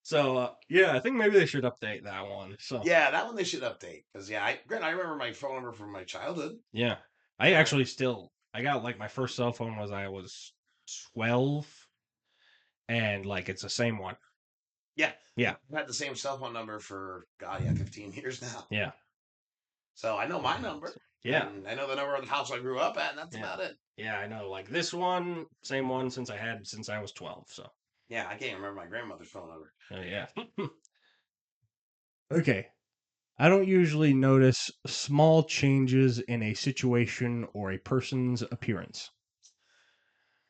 So, yeah, I think maybe they should update that one. So,
Yeah, that one they should update because I remember my phone number from my childhood.
yeah. I actually still, I got like my first cell phone was I was 12 and like it's the same one.
Yeah,
Yeah.
I've had the same cell phone number for God, yeah, 15 years now.
Yeah.
So I know my number
Yeah.
and I know the number of the house I grew up at, and that's
Yeah.
about it.
Yeah, I know. Like this one, same one since I had since I was 12. So,
Yeah, I can't remember my grandmother's phone number.
yeah. Okay. I don't usually notice small changes in a situation or a person's appearance.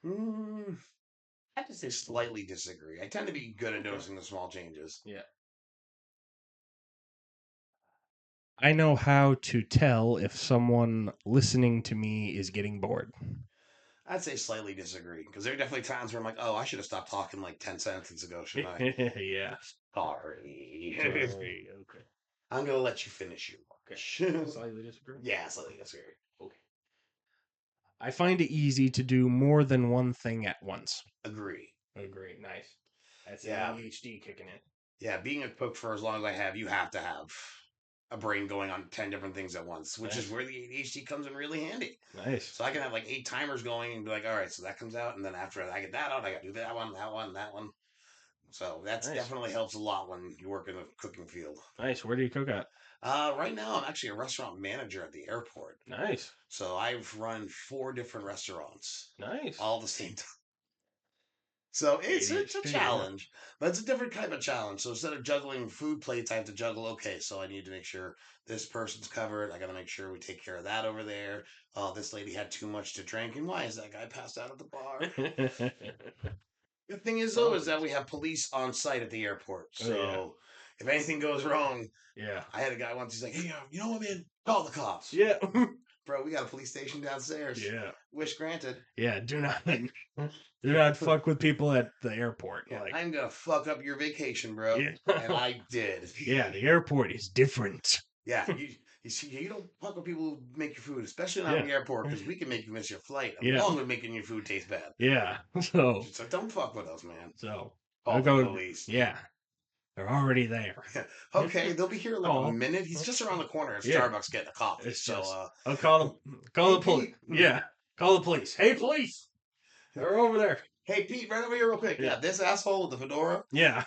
Hmm, I have to say slightly disagree. I tend to be good at
Okay.
noticing the small changes.
Yeah. I know how to tell if someone listening to me is getting bored.
I'd say slightly disagree because there are definitely times where I'm like, oh, I should have stopped talking like 10 sentences ago, shouldn't I?
Yeah.
Sorry.
Sorry. Okay.
I'm going to let you finish your
Okay.
watch.
Slightly disagree.
Yeah, slightly disagree.
Okay. I find it easy to do more than one thing at once.
Agree.
Agree. Nice. That's the
Yeah.
ADHD kicking in.
Yeah, being a cook for as long as I have, you have to have a brain going on 10 different things at once, which is
Nice.
where the ADHD comes in really handy.
Nice.
So I can have like 8 timers going and be like, all right, so that comes out. And then after I get that out, I got to do that one, that one, that one. So that's
Nice.
definitely helps a lot when you work in the cooking field.
Nice. Where do you cook at?
Right now, I'm actually a restaurant manager at the airport.
Nice.
So I've run 4 different restaurants
Nice.
all at the same time. So it's a
ADHD, yeah.
challenge, but it's a different type of challenge. So instead of juggling food plates, I have to juggle. Okay, so I need to make sure this person's covered. I got to make sure we take care of that over there. Oh, this lady had too much to drink, and why is that guy passed out at the bar? The thing is, though, is that we have police on site at the airport.
Oh, yeah.
So if anything goes wrong,
Yeah.
I had a guy once. He's like, "Hey, you know what, man? Call the cops,
Yeah.
bro. We got a police station downstairs.
Yeah.
Wish granted.
Yeah. Do not fuck with people at the airport.
Yeah,
Like,
I'm gonna fuck up your vacation, bro."
yeah.
And I did.
Yeah. The airport is different.
Yeah, you see, you don't fuck with people who make your food, especially not
Yeah.
in the airport, because we can make you miss your flight
Yeah.
along with making your food taste bad.
Yeah.
So don't fuck with us, man.
So
Call
I'll
the
go.
police.
Yeah. They're already there.
Okay, they'll be here in like a
Call.
minute. He's just around the corner at
Yeah.
Starbucks getting a coffee.
It's
So
just. I'll call
hey,
the police.
Pete.
Yeah. Call the police. Hey, police. They're over there.
Hey Pete, right over here real quick. Yeah,
Yeah.
this asshole with the fedora.
Yeah.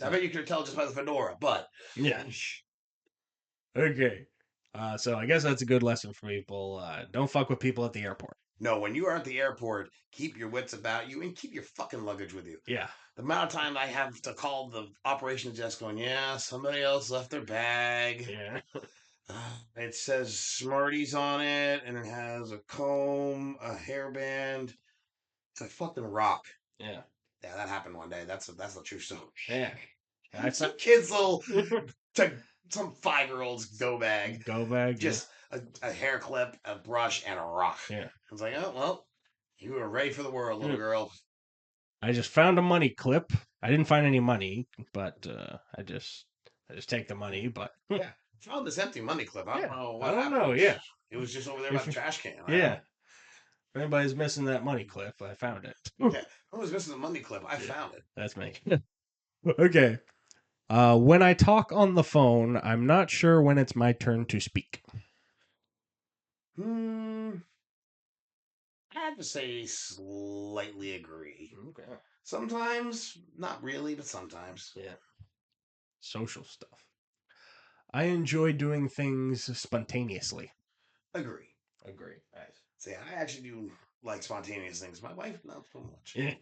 I bet you could tell just by the fedora, but
Yeah. Okay. So I guess that's a good lesson for people. Don't fuck with people at the airport.
No, when you are at the airport, keep your wits about you and keep your fucking luggage with you.
Yeah.
The amount of time I have to call the operations desk going, yeah, somebody else left their bag.
Yeah.
It says Smarties on it, and it has a comb, a hairband. It's a fucking rock.
Yeah.
Yeah, that happened one day. That's a true story.
Yeah.
Some kid's little, to some 5-year-old's go bag,
Go bag.
just a hair clip, a brush, and a rock.
Yeah.
I was like, oh well, you were ready for the world, little
Yeah.
girl.
I just found a money clip. I didn't find any money, but I just take the money. But
Yeah, found this empty money clip. I don't
yeah,
know
I
what
don't
happened.
know. Yeah.
It was just over there by the trash can.
Yeah. If anybody's missing that money clip, I found it.
Yeah, I was missing the money clip. I found it.
That's me. Okay. When I talk on the phone, I'm not sure when it's my turn to speak.
I have to say, slightly agree.
Okay.
Sometimes, not really, but sometimes.
Yeah. Social stuff. I enjoy doing things spontaneously.
Agree.
Agree. Nice.
See, I actually do like spontaneous things. My wife, not so much.
Yeah.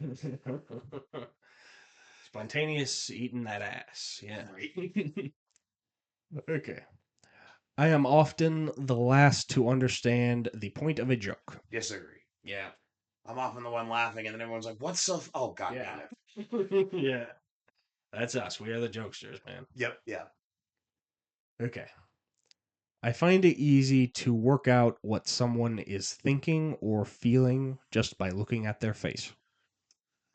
Spontaneous eating that ass. Yeah.
Right.
Okay. I am often the last to understand the point of a joke.
Disagree.
Yeah.
I'm often the one laughing, and then everyone's like, "What's so?" Oh, god
Yeah.
damn it!
Yeah. That's us. We are the jokesters, man.
Yep. Yeah.
Okay. I find it easy to work out what someone is thinking or feeling just by looking at their face.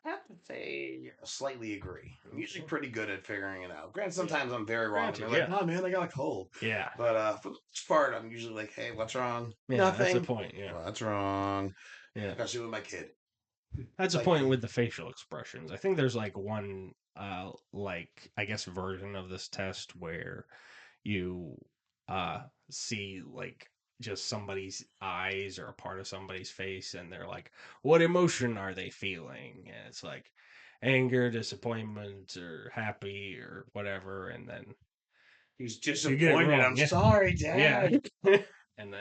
I have to say, slightly agree. I'm usually pretty good at figuring it out. Granted, sometimes I'm very wrong.
Granted,
And they're like,
yeah.
"Oh man, I got a cold."
Yeah.
But for the most part, I'm usually like, "Hey, what's wrong?"
Yeah,
Nothing.
that's the point. Yeah.
What's wrong?
Yeah.
Especially with my kid.
That's the
Like,
point with the facial expressions. I think there's like one like I guess version of this test where you see like just somebody's eyes or a part of somebody's face and they're like what emotion are they feeling? And it's like anger, disappointment or happy or whatever and then
he's
you get it
disappointed.
wrong.
I'm
Yeah.
sorry, Dad.
Yeah. and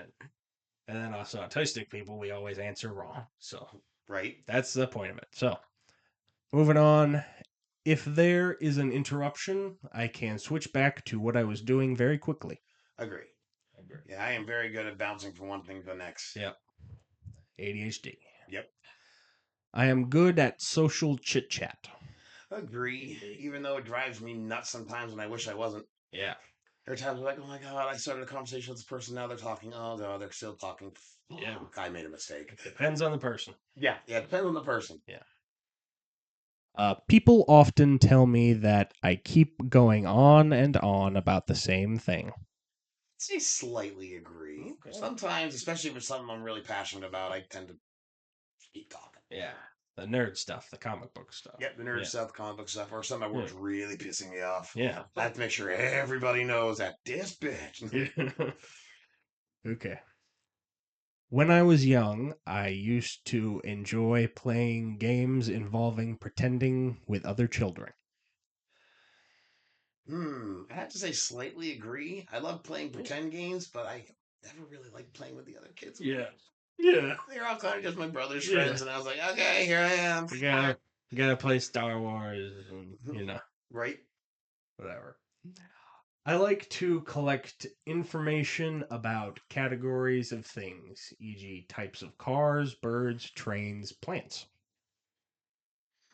then also autistic people we always answer wrong. So
Right.
that's the point of it. So moving on. If there is an interruption, I can switch back to what I was doing very quickly.
Agree. Yeah, I am very good at bouncing from one thing to the next.
Yep. ADHD.
Yep.
I am good at social chit chat.
Agree. Even though it drives me nuts sometimes and I wish I wasn't.
Yeah.
There are times I'm like, oh my god, I started a conversation with this person, now they're talking. Oh god, they're still talking.
Yeah.
I made a mistake.
Depends on the person.
Yeah, it depends on the person.
Yeah. People often tell me that I keep going on and on about the same thing.
I'd say slightly agree.
Okay.
Sometimes, especially if it's something I'm really passionate about, I tend to keep talking.
Yeah. The nerd stuff, the comic book stuff.
Yep, the nerd stuff, the comic book stuff, or some of my work's really pissing me off.
Yeah.
I have to make sure everybody knows that this bitch.
Okay. When I was young, I used to enjoy playing games involving pretending with other children.
I have to say slightly agree. I love playing pretend games, but I never really liked playing with the other kids.
Yeah. Yeah.
They're all kind of just my brother's
Yeah.
friends, and I was like, okay, here I am.
You gotta play Star Wars and,
Right?
whatever. I like to collect information about categories of things, e.g., types of cars, birds, trains, plants.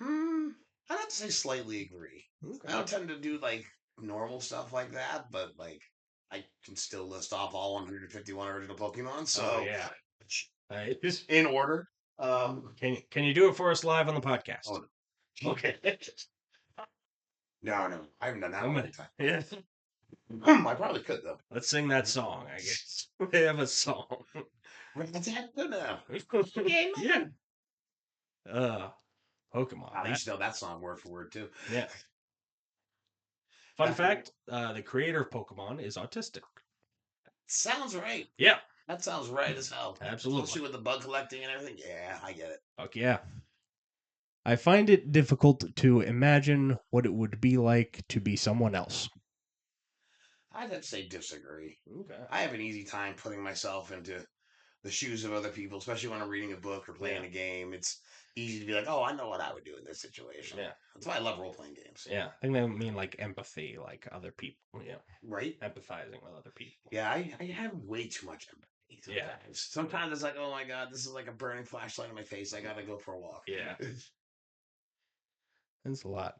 I'd have to say slightly agree.
Okay.
I don't tend to do like normal stuff like that, but like I can still list off all 151 original Pokemon. So
yeah.
in order.
Can you do it for us live on the podcast?
Oh, no.
Okay.
No, I haven't done that in a long time.
Yeah.
I probably could though.
Let's sing that song, I guess. We have a song.
That's good now.
Yeah. Pokemon.
I used to know that song word for word too.
Yeah. Fun fact, the creator of Pokemon is autistic.
Sounds right.
Yeah.
That sounds right as hell.
Absolutely.
Especially with the bug collecting and everything. Yeah, I get it.
Fuck yeah. I find it difficult to imagine what it would be like to be someone else.
I'd have to say disagree.
Okay.
I have an easy time putting myself into the shoes of other people, especially when I'm reading a book or playing
Yeah.
a game. It's easy to be like, oh, I know what I would do in this situation.
Yeah.
That's why I love role playing games.
Yeah. I think they mean like empathy, like other people. Yeah.
Right?
Empathizing with other people.
Yeah, I have way too much empathy sometimes.
Yeah.
Sometimes it's like, oh my God, this is like a burning flashlight in my face. I got to go for a walk.
Yeah. That's a lot.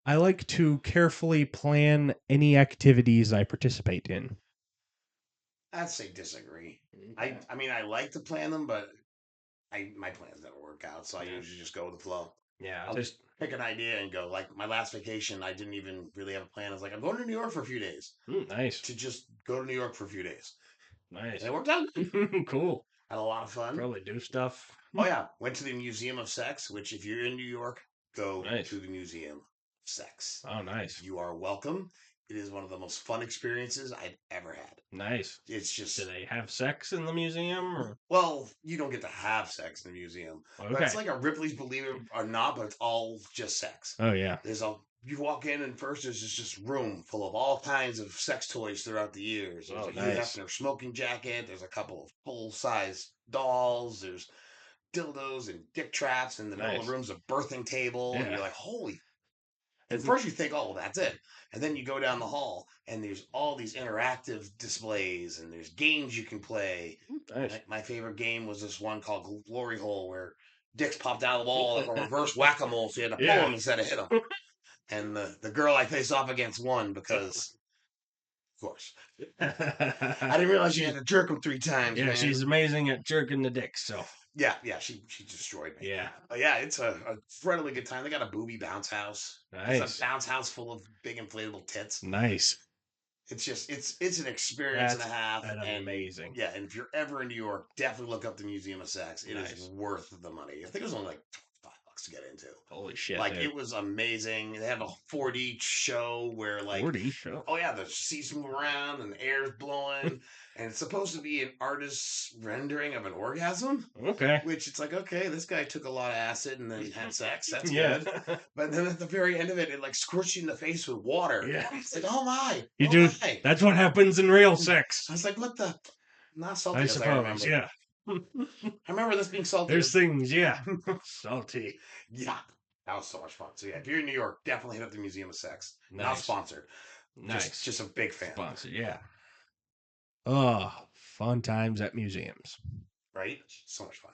I like to carefully plan any activities I participate in.
I'd say disagree.
Okay.
I mean, I like to plan them, but my plans never work out, so I
Yeah.
usually just go with the flow.
Yeah.
I'll just pick an idea and go. Like my last vacation, I didn't even really have a plan. I was like, I'm going to New York for a few days
Nice.
to just go to New York for a few days.
Nice.
And it worked out.
Cool.
Had a lot of fun.
Probably do stuff.
Oh yeah, went to the Museum of Sex, which if you're in New York, go
Nice.
to the Museum of Sex.
Oh, nice.
You are welcome. It is one of the most fun experiences I've ever had.
Nice.
It's just
Do they have sex in the museum? Or?
well, you don't get to have sex in the museum, but
Okay.
it's like a Ripley's Believe It or Not, but it's all just sex.
Oh yeah.
There's a you walk in and first there's just room full of all kinds of sex toys throughout the years. There's
Oh,
a Hugh
nice.
Hefner smoking jacket. There's a couple of full size dolls. There's dildos and dick traps. In the middle of
Nice.
the room's a birthing table, and
Yeah.
you're like, holy. At
It's
first you think, oh, well, that's it. And then you go down the hall and there's all these interactive displays and there's games you can play.
nice.
My favorite game was this one called Glory Hole where dicks popped out of the wall like a reverse whack-a-mole, so you had to pull
Yeah.
them instead of hit them. And the girl I faced off against won because, of course. I didn't realize you had to jerk them 3 times,
Yeah,
man.
she's amazing at jerking the dick. So
Yeah, she destroyed me.
yeah,
But yeah, it's a incredibly good time. They got a booby bounce house. It's
nice,
a bounce house full of big inflatable tits.
nice.
It's just it's an experience and a
That's
half. And
amazing.
yeah, and if you're ever in New York, definitely look up the Museum of Sex. It is
Nice.
worth the money. I think it was only like $5 to get into.
Holy shit!
Like
dude.
it was amazing. They have a 4D show where like
40 show.
oh yeah, the seats move around and the air's blowing, and it's supposed to be an artist's rendering of an orgasm.
Okay.
Which it's like, okay, this guy took a lot of acid and then had sex. That's
Yeah.
good. But then at the very end of it, it like squirts you in the face with water.
Yeah.
It's like, oh my,
You
oh
do.
my.
That's what happens in real sex.
I was like, what the? Not salty
I
as I remember.
suppose. Yeah.
I remember this being salty.
There's things. Yeah. Salty.
Yeah. That was so much fun. So yeah, if you're in New York, definitely hit up the Museum of Sex. Not
Nice.
sponsored.
Nice.
Just a big fan.
Sponsored. Yeah. Oh, fun times at museums.
Right? So much fun.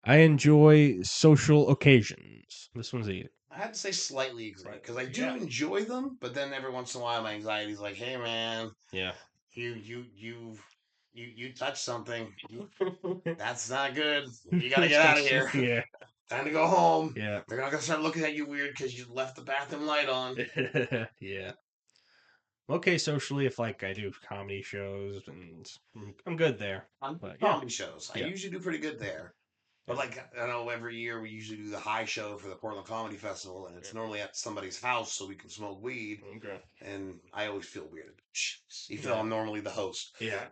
I enjoy social occasions. This one's easy.
I had to say slightly agree because I do
Yeah.
enjoy them, but then every once in a while my anxiety's like, hey man,
Yeah.
you touched something. That's not good. You gotta get out of here.
Yeah.
Time to go home.
Yeah.
They're not gonna start looking at you weird because you left the bathroom light on.
Yeah. Okay, socially, if like I do comedy shows and I'm good there.
On
But, yeah.
comedy shows, I
Yeah.
usually do pretty good there. But like I know every year we usually do the high show for the Portland Comedy Festival, and it's normally at somebody's house so we can smoke weed.
Okay.
And I always feel weird, even
Yeah.
though I'm normally the host.
Yeah.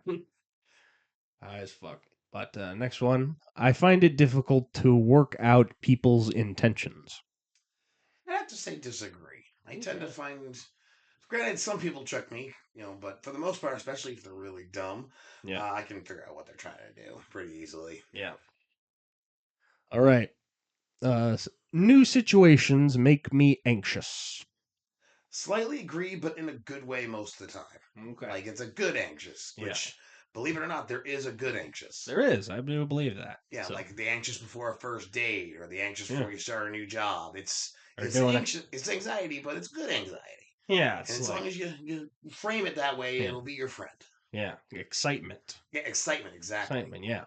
High as fuck. But next one, I find it difficult to work out people's intentions.
I have to say disagree. I tend to find, granted, some people trick me, but for the most part, especially if they're really dumb,
Yeah.
I can figure out what they're trying to do pretty easily.
Yeah. All right. New situations make me anxious.
Slightly agree, but in a good way most of the time.
Okay.
Like it's a good anxious, which, believe it or not, there is a good anxious.
There is. I do believe that.
Yeah,
so.
like the anxious before a first date or the anxious before you start a new job. It's anxiety, but it's good anxiety.
Yeah.
And as long as you frame it that way, it'll be your friend.
Yeah. Excitement.
Yeah, excitement, exactly.
Excitement, yeah.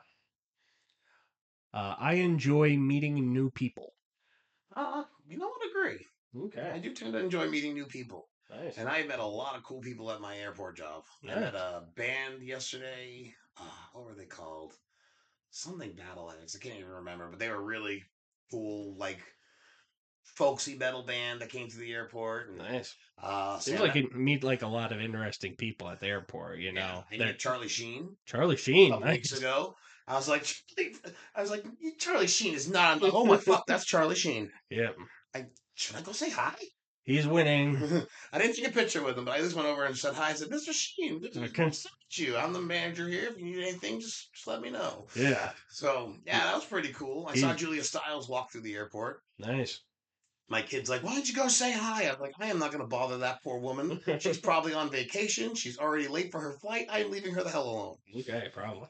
I enjoy meeting new people.
You know what? Agree.
Okay.
I do tend to enjoy meeting new people.
Nice.
And I met a lot of cool people at my airport job.
Nice.
I met a band yesterday. What were they called? Something Battle Axe. I can't even remember, but they were really cool, like folksy metal band that came to the airport. And,
nice.
Seems
like you meet like a lot of interesting people at the airport. You know,
I met Charlie Sheen.
Charlie Sheen,
a couple weeks ago. I was like, Charlie Sheen is not on the. Oh my fuck, that's Charlie Sheen.
Yeah.
Should I go say hi?
He's winning.
I didn't take a picture with him, but I just went over and said hi. I said, Mr. Sheen,
Okay.
nice to meet you. I'm the manager here. If you need anything, just let me know.
Yeah.
So, yeah, that was pretty cool. I saw
He's
Julia Stiles walk through the airport.
nice.
My kid's like, why don't you go say hi? I'm like, I am not going to bother that poor woman. She's probably on vacation. She's already late for her flight. I'm leaving her the hell alone.
Okay, probably.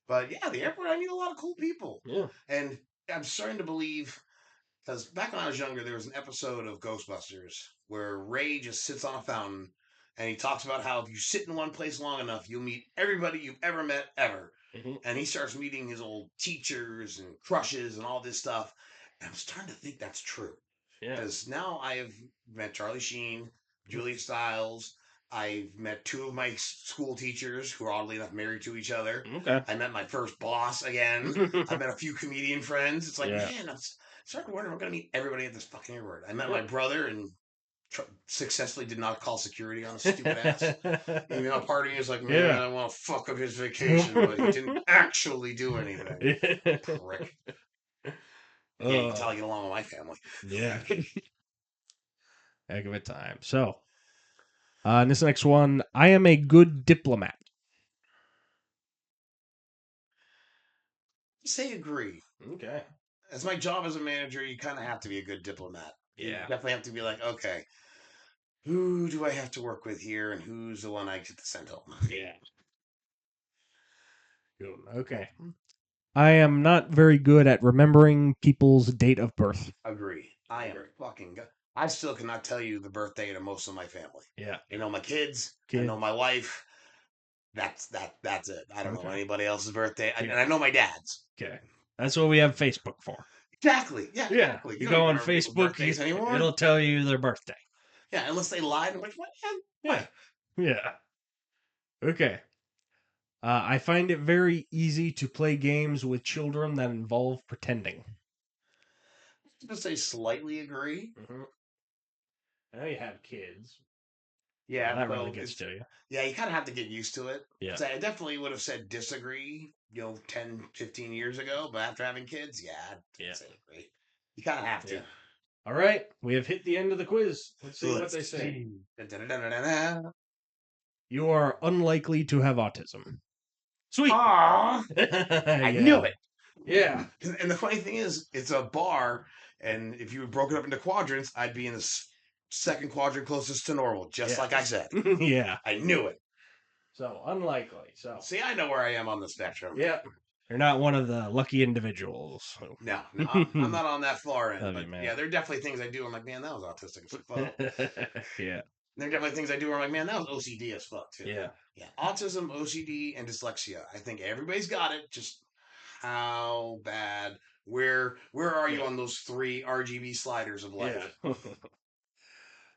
But yeah, the airport, I meet a lot of cool people.
Yeah.
And I'm starting to believe, because back when I was younger, there was an episode of Ghostbusters where Ray just sits on a fountain and he talks about how if you sit in one place long enough, you'll meet everybody you've ever met ever.
Mm-hmm.
And he starts meeting his old teachers and crushes and all this stuff. And I'm starting to think that's true.
Yeah.
Because now I have met Charlie Sheen, Julia Stiles. I've met two of my school teachers who are oddly enough married to each other.
Okay.
I met my first boss again. I met a few comedian friends. It's like,
Yeah.
man, I'm starting to wonder if I'm going to meet everybody at this fucking airport. I met my brother and successfully did not call security on his stupid ass. Even though part of me is like, man,
Yeah.
I want to fuck up his vacation, but he didn't actually do anything. Prick. Yeah, you can tell I get along with my family.
Yeah. Heck of a time. So, in this next one, I am a good diplomat.
Say agree.
Okay.
As my job as a manager, you kind of have to be a good diplomat. You
Yeah.
definitely have to be like, okay, who do I have to work with here, and who's the one I get to send home?
Yeah. Good. Okay. I am not very good at remembering people's date of birth.
Agree. I am fucking good. I still cannot tell you the birthday of most of my family.
Yeah.
I know my kids. I know my wife. That's it. I don't know anybody else's birthday. And I know my dad's.
Okay. That's what we have Facebook for.
Exactly. Yeah. Exactly.
You go on Facebook, it'll tell you their birthday.
Yeah, unless they lied. I'm like, what?
Yeah. Yeah. Okay. I find it very easy to play games with children that involve pretending.
I'm going to say slightly agree.
Mm-hmm. I know you have kids.
Yeah,
that really gets to you.
Yeah, you kind of have to get used to it.
Yeah.
So I definitely would have said disagree, 10, 15 years ago. But after having kids, I'd say agree. You kind of have to.
Yeah. All right. We have hit the end of the quiz. Let's see what they say. You are unlikely to have autism. Sweet.
Aww. I knew it.
Yeah.
And the funny thing is, it's a bar, and if you broke it up into quadrants, I'd be in the second quadrant closest to normal, just like I said.
Yeah.
I knew it.
So, unlikely. So,
see, I know where I am on the spectrum.
Yep. You're not one of the lucky individuals.
No, I'm not on that far end. But
man.
yeah, there are definitely things I do. I'm like, man, that was autistic as fuck.
Yeah.
There are definitely things I do where I'm like, man, that was OCD as fuck too.
Yeah.
Yeah. Autism, OCD, and dyslexia. I think everybody's got it. Just how bad? Where are you on those three RGB sliders of life?
Yeah.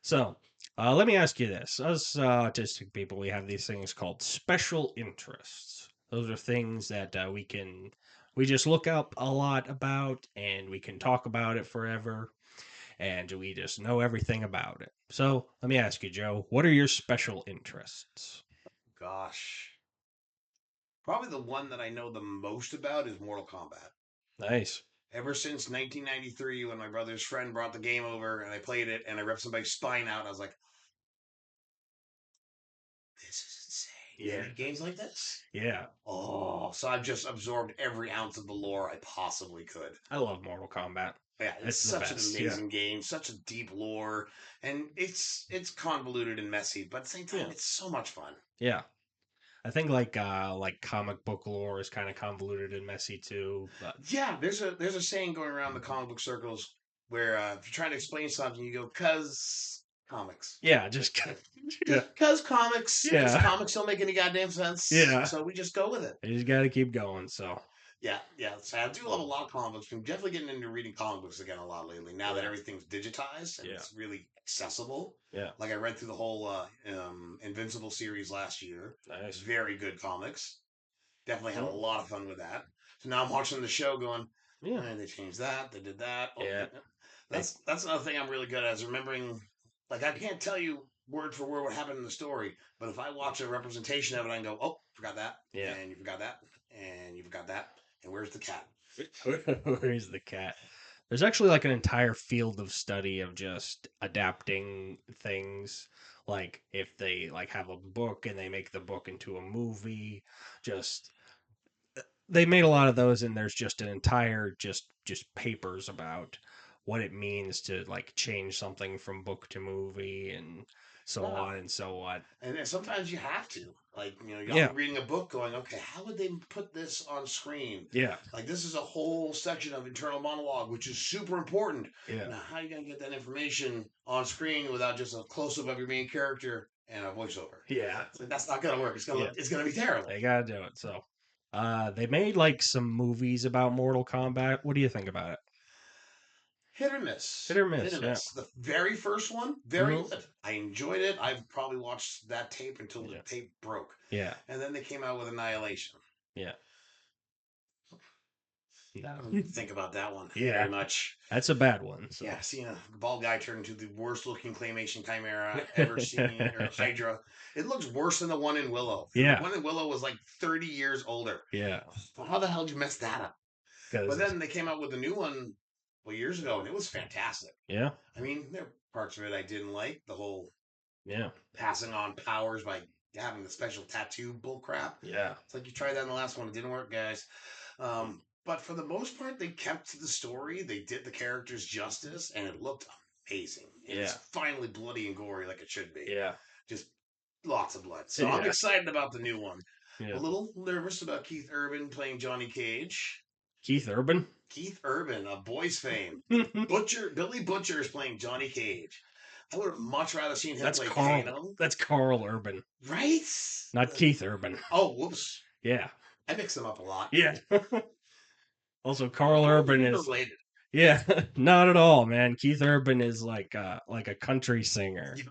So, let me ask you this. Us autistic people, we have these things called special interests. Those are things that we just look up a lot about, and we can talk about it forever, and we just know everything about it. So, let me ask you, Joe, what are your special interests?
Gosh. Probably the one that I know the most about is Mortal Kombat.
Nice.
Ever since 1993, when my brother's friend brought the game over and I played it and I ripped somebody's spine out, I was like, this is insane. Yeah. Games like this?
Yeah.
Oh, so I've just absorbed every ounce of the lore I possibly could.
I love Mortal Kombat.
Yeah, it's such an amazing game, such a deep lore, and it's convoluted and messy, but at the same time, it's so much fun. Yeah.
I think like comic book lore is kind of convoluted and messy too. But
yeah, there's a saying going around the comic book circles where if you're trying to explain something, you go, "Cause comics."
Yeah, just
cause comics. Yeah, 'cause comics don't make any goddamn sense.
Yeah,
so we just go with it.
You just got to keep going. So.
Yeah. So I do love a lot of comic books. I'm definitely getting into reading comic books again a lot lately. Now that everything's digitized and it's really accessible. Yeah. Like I read through the whole Invincible series last year. Nice. Very good comics. Definitely had a lot of fun with that. So now I'm watching the show going, they changed that. They did that. Oh, yeah. That's another thing I'm really good at is remembering. Like I can't tell you word for word what happened in the story, but if I watch a representation of it, I can go, oh, forgot that. Yeah. And you forgot that. And you forgot that. And where's the cat?
Where's the cat? There's actually like an entire field of study of just adapting things. Like if they like have a book and they make the book into a movie, just they made a lot of those, and there's just an entire just papers about what it means to like change something from book to movie and so
Yeah.
on and so on.
And then sometimes you have to. Like, you know, I'll
Yeah,
be reading a book going, okay, how would they put this on screen?
yeah,
Like, this is a whole section of internal monologue, which is super important.
yeah,
Now, how are you going to get that information on screen without just a close up of your main character and a voiceover?
yeah,
It's like, that's not going to work.
yeah.
It's gonna be terrible.
They gotta do it. So, they made like some movies about Mortal Kombat. What do you think about it?
Hit or miss.
Hit or
Hit
miss?
or
Yeah.
miss. The very first one, very
Hmm.
good. I enjoyed it. I've probably watched that tape until the
Yeah.
tape broke.
Yeah.
And then they came out with Annihilation.
Yeah.
I
No.
don't think about that one
Yeah.
very much.
That's a bad one. So.
Yeah, seeing a bald guy turn into the worst looking claymation chimera I've ever seen, or Hydra. It looks worse than the one in Willow. And the
Yeah.
one in Willow was like 30 years older.
Yeah.
Well, how the hell did you mess that up? But
Because
then they came out with a new one, well, years ago, and it was fantastic.
yeah.
I mean, there are parts of it I didn't like. The whole
Yeah.
passing on powers by having the special tattoo bull crap.
Yeah.
It's like you tried that in the last one, it didn't work, guys. But for the most part, they kept to the story. They did the characters justice, and it looked amazing. And it's
Yeah.
finally bloody and gory like it should be.
Yeah.
Just lots of blood. So I'm
Yeah.
excited about the new one. A
Yeah.
little nervous about Keith Urban playing Johnny Cage.
Keith Urban.
Keith Urban, of Boys fame.
That's
Billy Butcher is playing Johnny Cage. I would have much rather seen him play
Carl.
Kano.
That's Carl Urban,
Right?
not Keith Urban.
Oh, whoops.
Yeah.
I mix them up a lot.
Yeah. Also, Carl Urban
They're
is
related.
yeah, not at all, man. Keith Urban is like a country singer,
Yeah.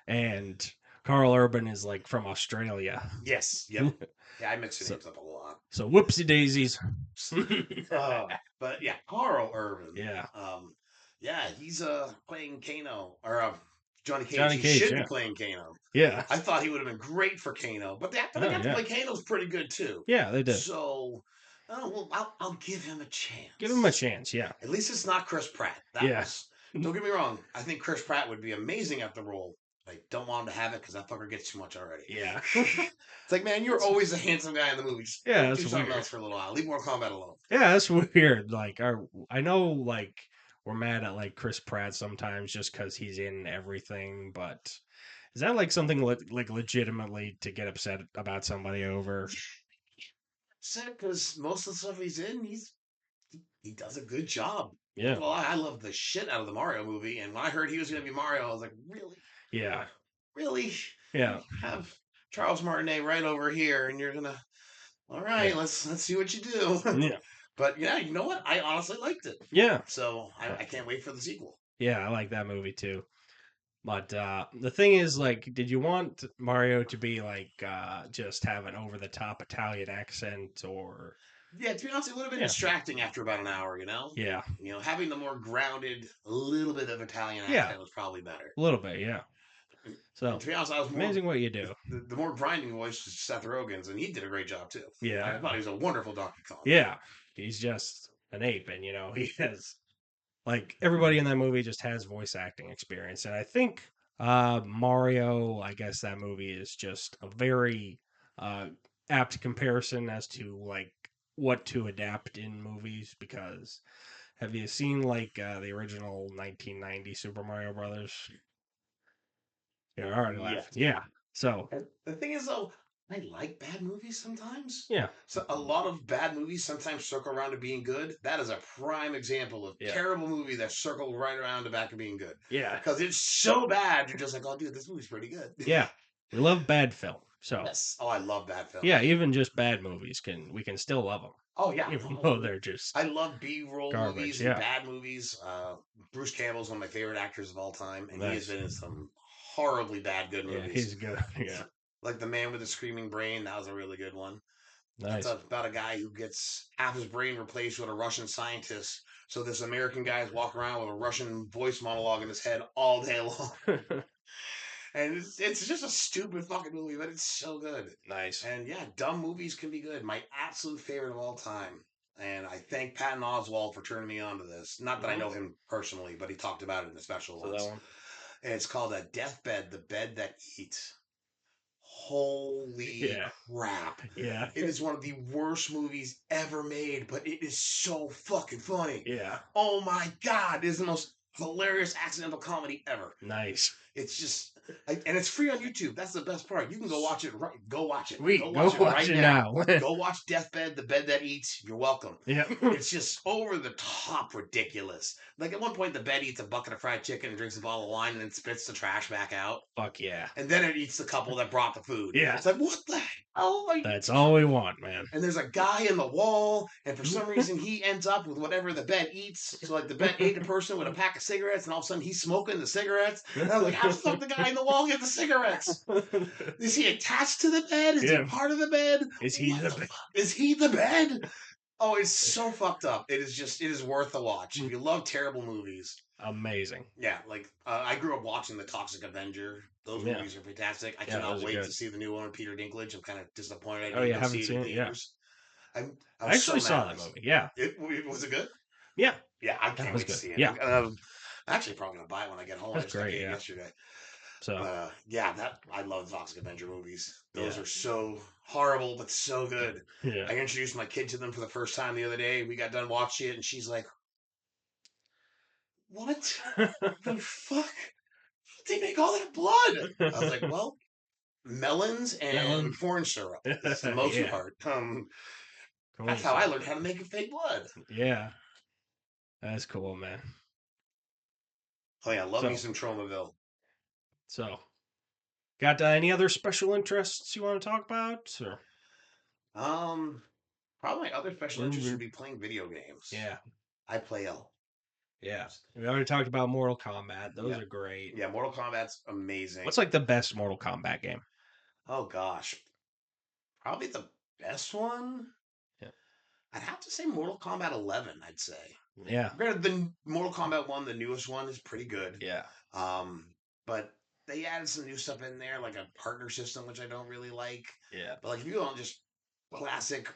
and Carl Urban is like from Australia.
Yes. Yep. Yeah, I mix the
So,
names up a lot.
so whoopsie daisies.
But yeah, Carl Urban.
Yeah.
Yeah, he's playing Kano or Johnny Cage.
Johnny
He
Cage,
should
yeah.
be playing Kano.
Yeah.
I thought he would have been great for Kano, but the actor
Oh,
they got to
yeah.
play Kano's pretty good too.
Yeah, they did.
So, well, I'll give him a chance.
Give him a chance, yeah.
At least it's not Chris Pratt.
Yeah.
Don't get me wrong. I think Chris Pratt would be amazing at the role. I don't want him to have it because that fucker gets too much already.
Yeah.
It's like, man, you're always a handsome guy in the movies.
Yeah,
Do
that's
something
weird.
else for a little while. Leave Mortal Kombat alone.
Yeah, that's weird. Like, I know, like, we're mad at like Chris Pratt sometimes just because he's in everything, but is that like something like legitimately to get upset about somebody over?
Sad because most of the stuff he's in, he does a good job.
Yeah.
Well, I love the shit out of the Mario movie, and when I heard he was going to be Mario, I was like, really?
Yeah.
Really?
Yeah.
You have Charles Martinet right over here, and you're gonna. All right,
Yeah.
let's see what you do.
Yeah.
But yeah, you know what? I honestly liked it.
Yeah.
So I can't wait for the sequel.
Yeah, I like that movie too. But the thing is, like, did you want Mario to be like just have an over the top Italian accent or
Yeah, to be honest, it would have been
Yeah.
distracting after about an hour. You know.
yeah,
You know, having the more grounded, a little bit of Italian
Yeah.
accent was probably better.
a little bit, yeah. So
And to be honest, I was more
amazing what you do.
the more grinding voice was Seth Rogen's, and he did a great job too.
Yeah.
I thought he was a wonderful Donkey Kong.
Yeah, he's just an ape, and you know he has like everybody in that movie just has voice acting experience, and I think Mario, I guess that movie is just a very apt comparison as to like what to adapt in movies because have you seen like the original 1990 Super Mario Brothers? Yeah, I already laughed. Yeah. So
And the thing is, though, I like bad movies sometimes.
yeah,
So a lot of bad movies sometimes circle around to being good. That is a prime example of
Yeah.
terrible movie that circled right around to back of being good.
yeah,
Because it's so bad, you're just like, oh, dude, this movie's pretty good.
yeah. We love bad film. So
Yes. Oh, I love bad films.
yeah, even just bad movies we can still love them,
Oh, yeah.
even though they're just
I love B-roll
Garbage,
movies
yeah.
and bad movies. Bruce Campbell's one of my favorite actors of all time, and he has
Nice.
been in some horribly bad good
yeah,
movies.
he's good. Yeah,
Like The Man with the Screaming Brain, that was a really good one.
nice.
It's about a guy who gets half his brain replaced with a Russian scientist. So this American guy is walking around with a Russian voice monologue in his head all day long. And it's just a stupid fucking movie, but it's so good.
Nice.
And yeah, dumb movies can be good. My absolute favorite of all time. and I thank Patton Oswalt for turning me on to this. Not that I
Mhm.
know him personally, but he talked about it in a special
So that
once.
one.
And it's called A Deathbed, the Bed That Eats. Holy
Yeah.
crap.
Yeah.
It is one of the worst movies ever made, but it is so fucking funny.
Yeah.
Oh my God. It is the most hilarious accidental comedy ever.
Nice.
It's just, and it's free on YouTube. That's the best part. You can go watch it right. Go watch it. Go
Sweet. Go
watch it
watch
right
it
now.
now.
Go watch Deathbed, the Bed That Eats. You're welcome.
Yeah.
It's just over the top ridiculous. Like at one point, the bed eats a bucket of fried chicken and drinks a bottle of wine and then spits the trash back out.
Fuck yeah.
And then it eats the couple that brought the food.
Yeah.
It's like, what the hell are you?
That's all we want, man.
And there's a guy in the wall, and for some reason he ends up with whatever the bed eats. So like the bed ate a person with a pack of cigarettes, and all of a sudden he's smoking the cigarettes. And I was like, how the fuck the guy in the wall get the cigarettes? Is he attached to the bed? Is he part of the bed?
Is he the bed?
Is he the bed? Oh, it's so fucked up. It is worth a watch. If you love terrible movies.
Amazing.
Yeah, like I grew up watching The Toxic Avenger. Those movies are fantastic. I cannot wait to see the new one with Peter Dinklage. I'm kind of disappointed I didn't go see it in theaters. I
actually saw that movie. Yeah.
Was it good?
Yeah.
Yeah, I can't wait to see it.
Yeah.
I'm actually probably gonna buy it when I get home.
That's great. Yeah.
Yesterday.
So
yeah, I love the Toxic Avenger movies. Those are so horrible but so good.
Yeah.
I introduced my kid to them for the first time the other day. We got done watching it, and she's like, "What the fuck? They make all that blood?" I was like, "Well, melons and corn syrup. That's the most part. That's how I learned how to make a fake blood."
Yeah, that's cool, man.
Oh yeah, love me some Tromaville.
So, got any other special interests you want to talk about? Or?
Probably my other special interest would be playing video games.
Yeah,
I play L.
Yeah, we already talked about Mortal Kombat. Those are great.
Yeah, Mortal Kombat's amazing.
What's like the best Mortal Kombat game?
Oh gosh, probably the best one.
Yeah,
I'd have to say Mortal Kombat 11. I'd say.
Yeah,
granted, the Mortal Kombat 1, the newest one, is pretty good.
Yeah,
but they added some new stuff in there, like a partner system, which I don't really like.
Yeah,
but like if you go on just classic,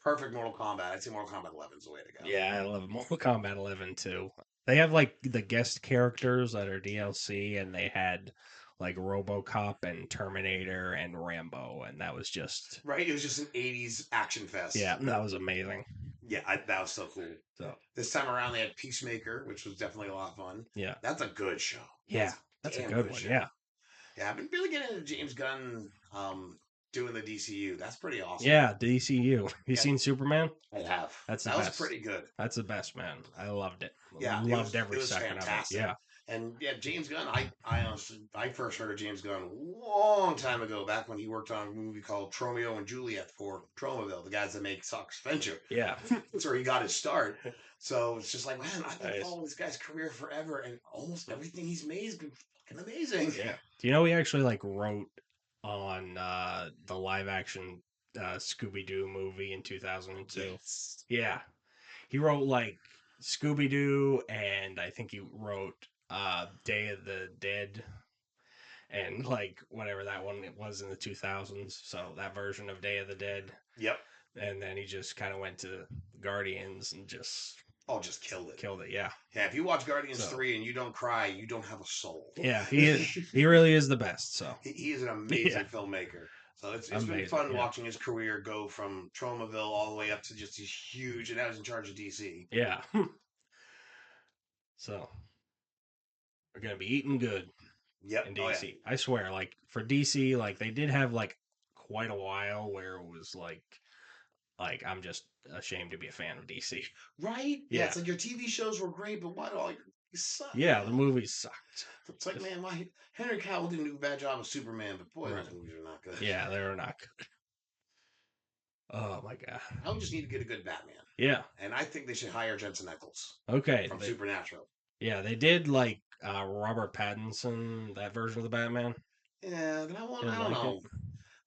perfect Mortal Kombat, I'd say Mortal Kombat 11 is the way to go.
Yeah, I love Mortal Kombat 11 too. They have like the guest characters that are DLC, and they had like RoboCop and Terminator and Rambo, and that was just
right. It was just an '80s action fest.
Yeah, that was amazing.
Yeah, that was so cool.
So
this time around, they had Peacemaker, which was definitely a lot of fun.
Yeah,
that's a good show.
Yeah, that's a good one.
Show.
Yeah,
I've been really getting into James Gunn doing the DCU. That's pretty awesome.
Yeah, DCU. You seen Superman?
I have.
That
was pretty good.
That's the best, man. I loved it.
Yeah,
loved every second
fantastic.
of it. Yeah.
And yeah, James Gunn, I honestly, I first heard of James Gunn a long time ago, back when he worked on a movie called Romeo and Juliet for Tromaville, the guys that make Sox Venture.
Yeah.
That's where he got his start. So it's just like, man, I've been following this guy's career forever, and almost everything he's made has been fucking amazing.
Yeah. Do you know he actually like wrote on the live action Scooby Doo movie in 2002?
Yes.
Yeah. He wrote like Scooby Doo, and I think he wrote Day of the Dead, and like whatever that one was in the 2000s. So that version of Day of the Dead.
Yep.
And then he just kind of went to Guardians and just
killed it.
Killed it, yeah.
Yeah, if you watch Guardians 3 and you don't cry, you don't have a soul.
Yeah, he really is the best. So
he is an amazing filmmaker. So it's been fun watching his career go from Tromaville all the way up to just these huge, and I was in charge of DC.
Yeah. So we're gonna be eating good.
Yep.
In DC, I swear. Like for DC, like they did have like quite a while where it was like I'm just ashamed to be a fan of DC.
Right? Yeah. It's like your TV shows were great, but why do all your movies suck?
Yeah, the movies sucked.
It's like, man, why Henry Cavill didn't do a bad job of Superman, but boy, those movies are not good.
Yeah, they were not good. Oh my god.
I would just need to get a good Batman.
Yeah.
And I think they should hire Jensen Ackles.
Okay.
From Supernatural.
Yeah, they did like Robert Pattinson, that version of the Batman.
Yeah, that one, I don't know.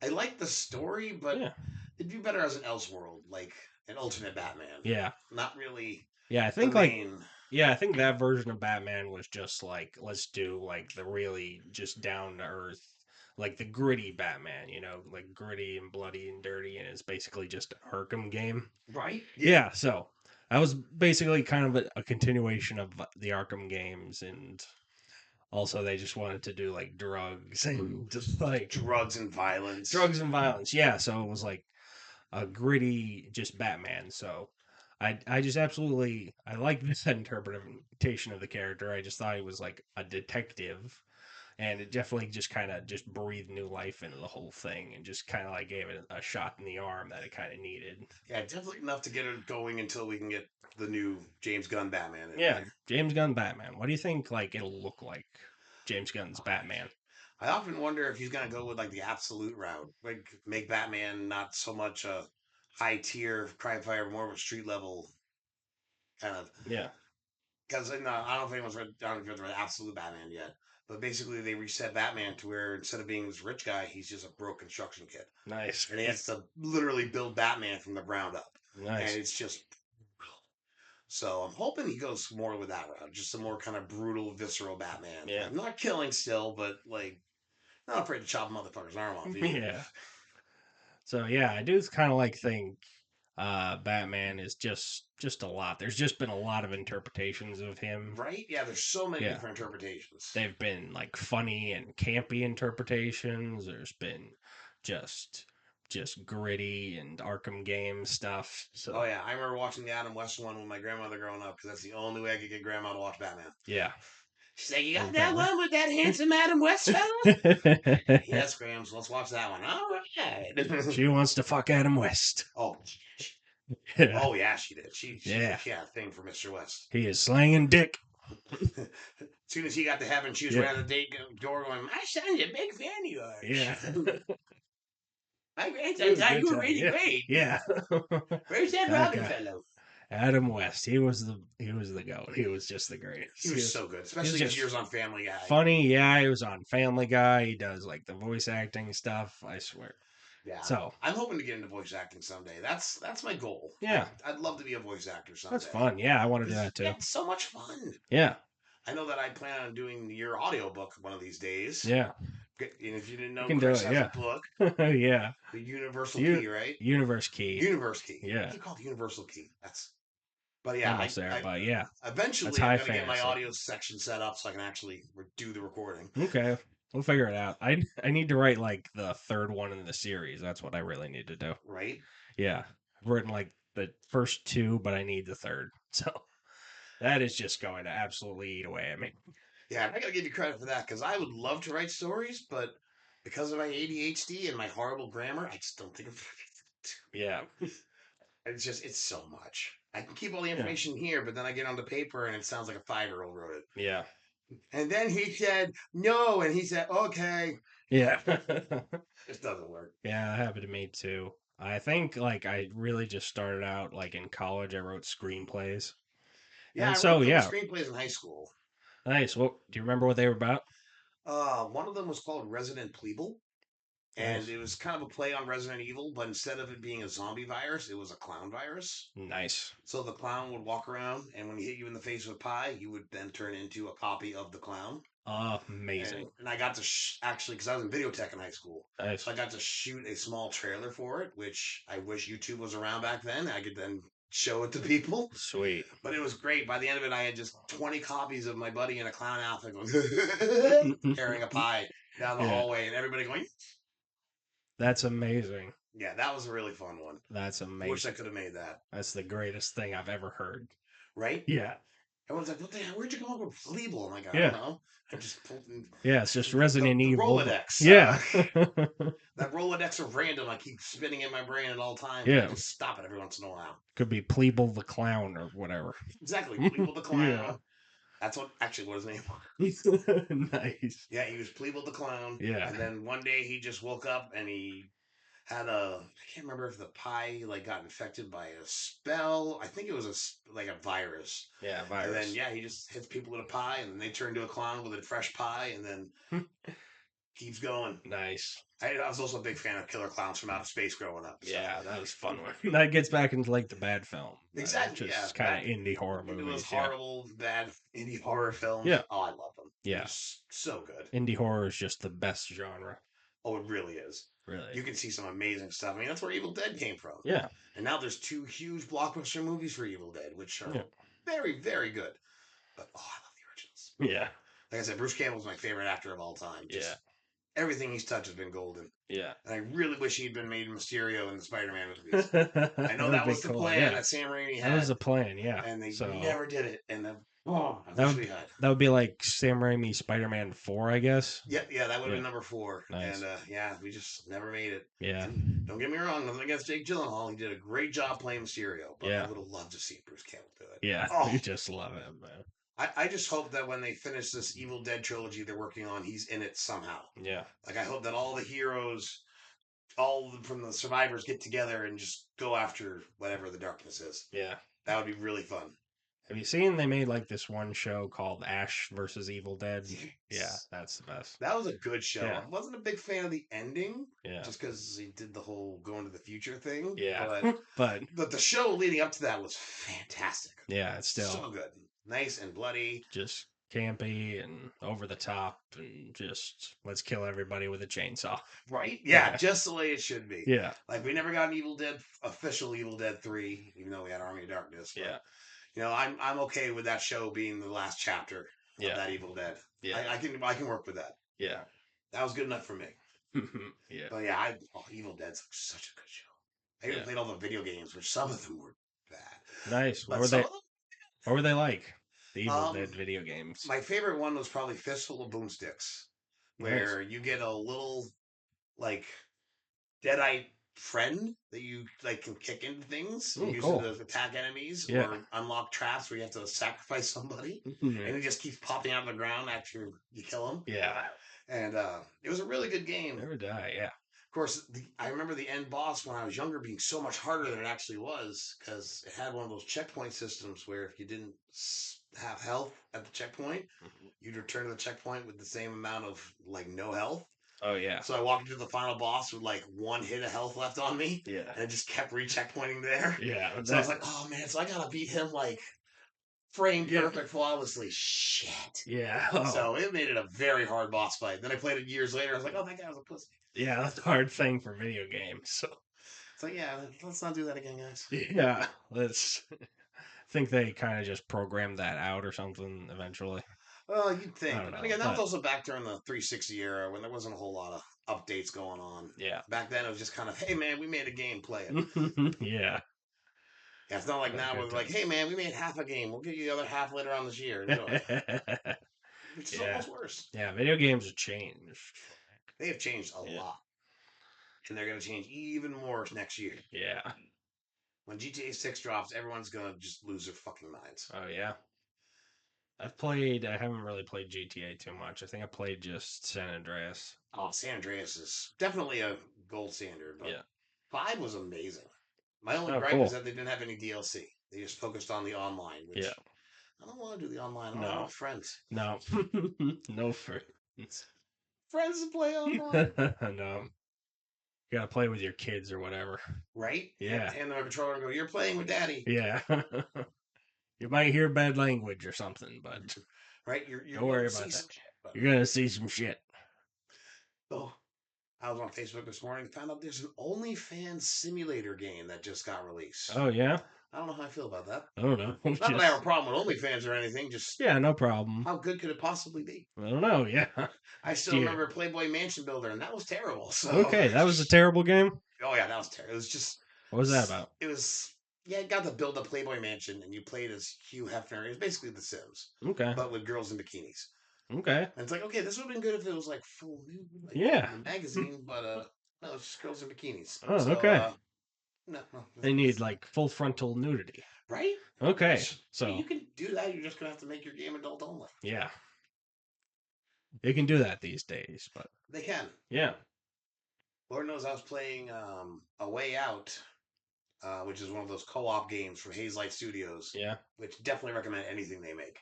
I like the story, but it'd be better as an Elseworld, like an alternate Batman.
Yeah.
Not really.
Yeah, I think I think that version of Batman was just like, let's do like the really just down to earth, like the gritty Batman, like gritty and bloody and dirty, and it's basically just an Arkham game.
Right?
Yeah, so I was basically kind of a continuation of the Arkham games, and also they just wanted to do like drugs and just like
Drugs and violence.
drugs and violence. Yeah, so it was like a gritty, just Batman. So I just absolutely I like this interpretation of the character. I just thought he was like a detective, and it definitely just kind of just breathed new life into the whole thing, and just kind of like gave it a shot in the arm that it kind of needed.
Yeah, definitely enough to get it going until we can get the new James Gunn Batman in
Yeah,
there.
James Gunn Batman. What do you think? Like it'll look like James Gunn's Batman?
I often wonder if he's gonna go with like the absolute route, like make Batman not so much a high tier crime fighter, more of a street level kind of.
Yeah,
Because I don't know if anyone's read, I don't know if you've read Absolute Batman yet, but basically they reset Batman to where instead of being this rich guy, he's just a broke construction kid,
nice,
and he has to literally build Batman from the ground up, and
nice.
it's just. So I'm hoping he goes more with that route, just a more kind of brutal, visceral Batman.
Yeah,
Like, not killing still, but like not afraid to chop a motherfucker's arm off either.
yeah. So yeah, I do kind of like think Batman is just a lot. There's just been a lot of interpretations of him.
Right? Yeah, there's so many
Yeah,
different interpretations.
they've been like funny and campy interpretations. There's been just just gritty and Arkham game stuff.
Oh
So
yeah, I remember watching the Adam West one with my grandmother growing up because that's the only way I could get grandma to watch Batman.
yeah,
She's like, "You got
and
that
Batman.
one with that handsome Adam West fella?" Yes, Grams. Let's watch that one. All right.
She wants to fuck Adam West.
Oh,
Yeah,
oh yeah, she did.
yeah.
She had a thing for Mr. West.
He is slanging dick.
As soon as he got to heaven, she was
Yeah,
right out the date door going, "My son's a big fan of yours."
yeah.
My
It
grandson
was a
thought
good
you were
time.
really
Yeah,
great.
yeah.
Where's that
That
Robin
guy.
fellow?
Adam West. He was the goat. He was just the
He
greatest.
was so good,
He was
especially his
just
years on Family Guy.
funny. Yeah, he was on Family Guy. He does like the voice acting stuff. I swear.
Yeah,
So
I'm hoping to get into voice acting someday. That's my goal.
yeah,
I'd love to be a voice actor
that's
someday.
fun. Yeah, I want to do that
Yeah,
too.
it's so much fun.
Yeah,
I know that I plan on doing your audiobook one of these days.
yeah.
And if you didn't
You
know,
can do
Chris
it.
has a
Yeah,
book,
yeah.
The Universal
U-
Key, right?
Universe Key.
Universe Key. What
Yeah,
do you call the Universal Key? That's. But yeah,
almost there. But yeah, that's
eventually I'm
high
gonna get my
fantasy.
audio section set up so I can actually do the recording.
Okay, we'll figure it out. I need to write like the third one in the series. That's what I really need to do.
Right?
Yeah, I've written like the first two, but I need the third. So that is just going to absolutely eat away at me.
Yeah, I gotta give you credit for that because I would love to write stories, but because of my ADHD and my horrible grammar, I just don't think of it.
Yeah,
It's so much. I can keep all the
yeah,
information here, but then I get on the paper and it sounds like a 5-year-old wrote it.
yeah,
And then he said no, and he said okay.
yeah.
It doesn't work.
Yeah, that happened to me too. I think like I really just started out like in college. I wrote screenplays,
Yeah,
and
I wrote
so
a couple
yeah,
screenplays in high school.
nice. Well, do you remember what they were about?
One of them was called Resident Pleeble, and
Nice,
it was kind of a play on Resident Evil, but instead of it being a zombie virus, it was a clown virus.
nice.
So the clown would walk around, and when he hit you in the face with pie, you would then turn into a copy of the clown.
Amazing.
And I got to actually, because I was in videotech in high school,
Nice.
so I got to shoot a small trailer for it, which I wish YouTube was around back then. I could then show it to people.
Sweet.
But it was great. By the end of it, I had just 20 copies of my buddy in a clown outfit going, carrying a pie down the
Yeah,
hallway, and everybody going,
that's amazing.
yeah, that was a really fun one.
That's
Wish I
amazing.
could have made that.
That's the greatest thing I've ever heard.
Right?
Yeah,
Everyone's like, what the hell? Where'd you come up with Fleeble? I'm like, I don't
yeah,
know. I just pulled in
yeah. It's just Resident
the
Evil.
Rolodex.
Yeah,
That Rolodex of random I keep spinning in my brain at all times.
yeah.
I just stop it every once in a while.
Could be Pleeble the Clown or whatever.
Exactly. Pleeble the Clown.
Yeah.
That's what his name was.
Nice.
Yeah, he was Pleeble the Clown.
Yeah.
And then one day he just woke up and he had I can't remember if the pie like got infected by a spell. I think it was like a virus.
Yeah,
And
virus.
then yeah, he just hits people with a pie and then they turn into a clown with a fresh pie and then keeps going.
Nice.
I was also a big fan of Killer Clowns from Outer Space growing up. So.
Yeah, that was fun one. That gets back into like the bad film.
Exactly.
Just
Yeah.
kind of indie horror
Into
movies.
those horrible, bad indie horror films.
Yeah.
Oh, I love them.
Yeah.
They're so good.
Indie horror is just the best genre.
Oh, it really is.
Really.
You can see some amazing stuff. I mean, that's where Evil Dead came from.
Yeah.
And now there's 2 huge blockbuster movies for Evil Dead, which are
Yeah.
very, very good. But oh, I love the originals.
Yeah.
Like I said, Bruce Campbell's my favorite actor of all time.
Yeah.
Just everything he's touched has been golden.
Yeah.
And I really wish he'd been made Mysterio in the Spider-Man movies. I know
That'd
that
be
was the
cool.
plan
Yeah.
that Sam Raimi
That was
had,
the plan. Yeah.
and they
So
never did it. And then, oh, I
that
wish
would
we had.
that would be like Sam Raimi Spider-Man 4, I guess.
Yeah, that would have
Yeah.
been number 4.
Nice.
And yeah, we just never made it.
Yeah.
And don't get me wrong, nothing against Jake Gyllenhaal. He did a great job playing Mysterio, but I
Yeah.
would have loved to see Bruce Campbell do it.
Yeah.
Oh,
You just love him, man.
I just hope that when they finish this Evil Dead trilogy they're working on, he's in it somehow.
Yeah.
Like, I hope that all the heroes, from the survivors get together and just go after whatever the darkness is.
Yeah.
That would be really fun.
Have you seen they made like this one show called Ash versus Evil Dead? Yeah, that's the best.
That was a good show.
Yeah.
I wasn't a big fan of the ending,
Yeah.
just because he did the whole going to the future thing.
Yeah.
But
But
the show leading up to that was fantastic.
yeah, it's still
So good. Nice and bloody.
just campy and over the top and just let's kill everybody with a chainsaw.
Right? Yeah,
Yeah.
just the way it should be.
Yeah.
Like, we never got an official Evil Dead 3, even though we had Army of Darkness. But,
Yeah.
you know, I'm okay with that show being the last chapter of
Yeah.
that Evil Dead.
Yeah.
I can work with that.
Yeah.
That was good enough for me.
Yeah.
But yeah, Evil Dead's such a good show. I even played all the video games, which some of them were bad.
Nice.
But
What were they like? The Evil
Um,
Dead video games.
my favorite one was probably Fistful of Boomsticks, where you get a little, like, deadite friend that you like can kick into things,
Ooh,
use
cool.
it to attack enemies
Yeah.
or unlock traps where you have to sacrifice somebody,
Yeah.
and he just keeps popping out of the ground after you kill him.
Yeah.
And it was a really good game.
Never die. Yeah.
Of course, I remember the end boss when I was younger being so much harder than it actually was, because it had one of those checkpoint systems where if you didn't have health at the checkpoint, you'd return to the checkpoint with the same amount of, like, no health.
Oh yeah.
So I walked into the final boss with like 1 hit of health left on me,
Yeah.
and I just kept re-checkpointing there.
Yeah.
So I was like, oh man, so I gotta beat him like frame perfect flawlessly. Shit.
Yeah.
So it made it a very hard boss fight. Then I played it years later. I was like, oh, that guy was a pussy.
Yeah, that's a hard thing for video games. So
It's like, yeah, let's not do that again, guys.
yeah, let's. I think they kind of just programmed that out or something eventually.
Well, you'd think.
I don't
But
know,
again, that was
but-
also back during the 360 era when there wasn't a whole lot of updates going on.
Yeah.
Back then, it was just kind of, hey man, we made a game, play it.
Yeah.
Yeah, it's not like now
Good
we're like, hey man, we made half a game. We'll give you the other half later on this year. Enjoy. Which is
Yeah.
almost worse.
Yeah, video games have changed.
They have changed a
Yeah.
lot. And they're going to change even more next year.
Yeah.
When GTA 6 drops, everyone's going to just lose their fucking minds.
Oh yeah. I haven't really played GTA too much. I think I played just San Andreas.
Oh, San Andreas is definitely a gold standard. But
Yeah.
5 was amazing. My only
Oh,
gripe
cool.
is that they didn't have any DLC. They just focused on the online, which
Yeah.
I don't want to do the online. I don't
No.
have friends.
No. No friends.
Friends to play online.
No. You gotta play with your kids or whatever.
Right?
Yeah.
And the controller and go, you're playing with daddy.
Yeah. You might hear bad language or something, but
Right? You're
Don't worry
gonna
about
see
that.
some shit, but-
you're gonna see some shit.
Oh, I was on Facebook this morning and found out there's an OnlyFans simulator game that just got released.
Oh yeah?
I don't know how I feel about that.
I don't know.
Not that I have a problem with OnlyFans or anything, just
Yeah, no problem.
how good could it possibly be?
I don't know, yeah.
I still
Yeah.
remember Playboy Mansion Builder, and that was terrible. So
Okay, that was a terrible game?
Oh yeah, that was terrible. It was just
What was that about?
It was you got to build a Playboy Mansion, and you played as Hugh Hefner. It was basically The Sims,
Okay.
but with girls in bikinis.
Okay.
And it's like, okay, this would have been good if it was like full nude, like,
Yeah.
in a magazine, but no, it's just girls in bikinis.
Oh, okay.
No,
They need like full frontal nudity.
right.
Okay.
Hey,
So
you can do that. You're just gonna have to make your game adult only.
yeah. You can do that these days, but
They can.
yeah.
Lord knows I was playing A Way Out, which is one of those co-op games from Hazelight Studios,
Yeah.
which definitely recommend anything they make.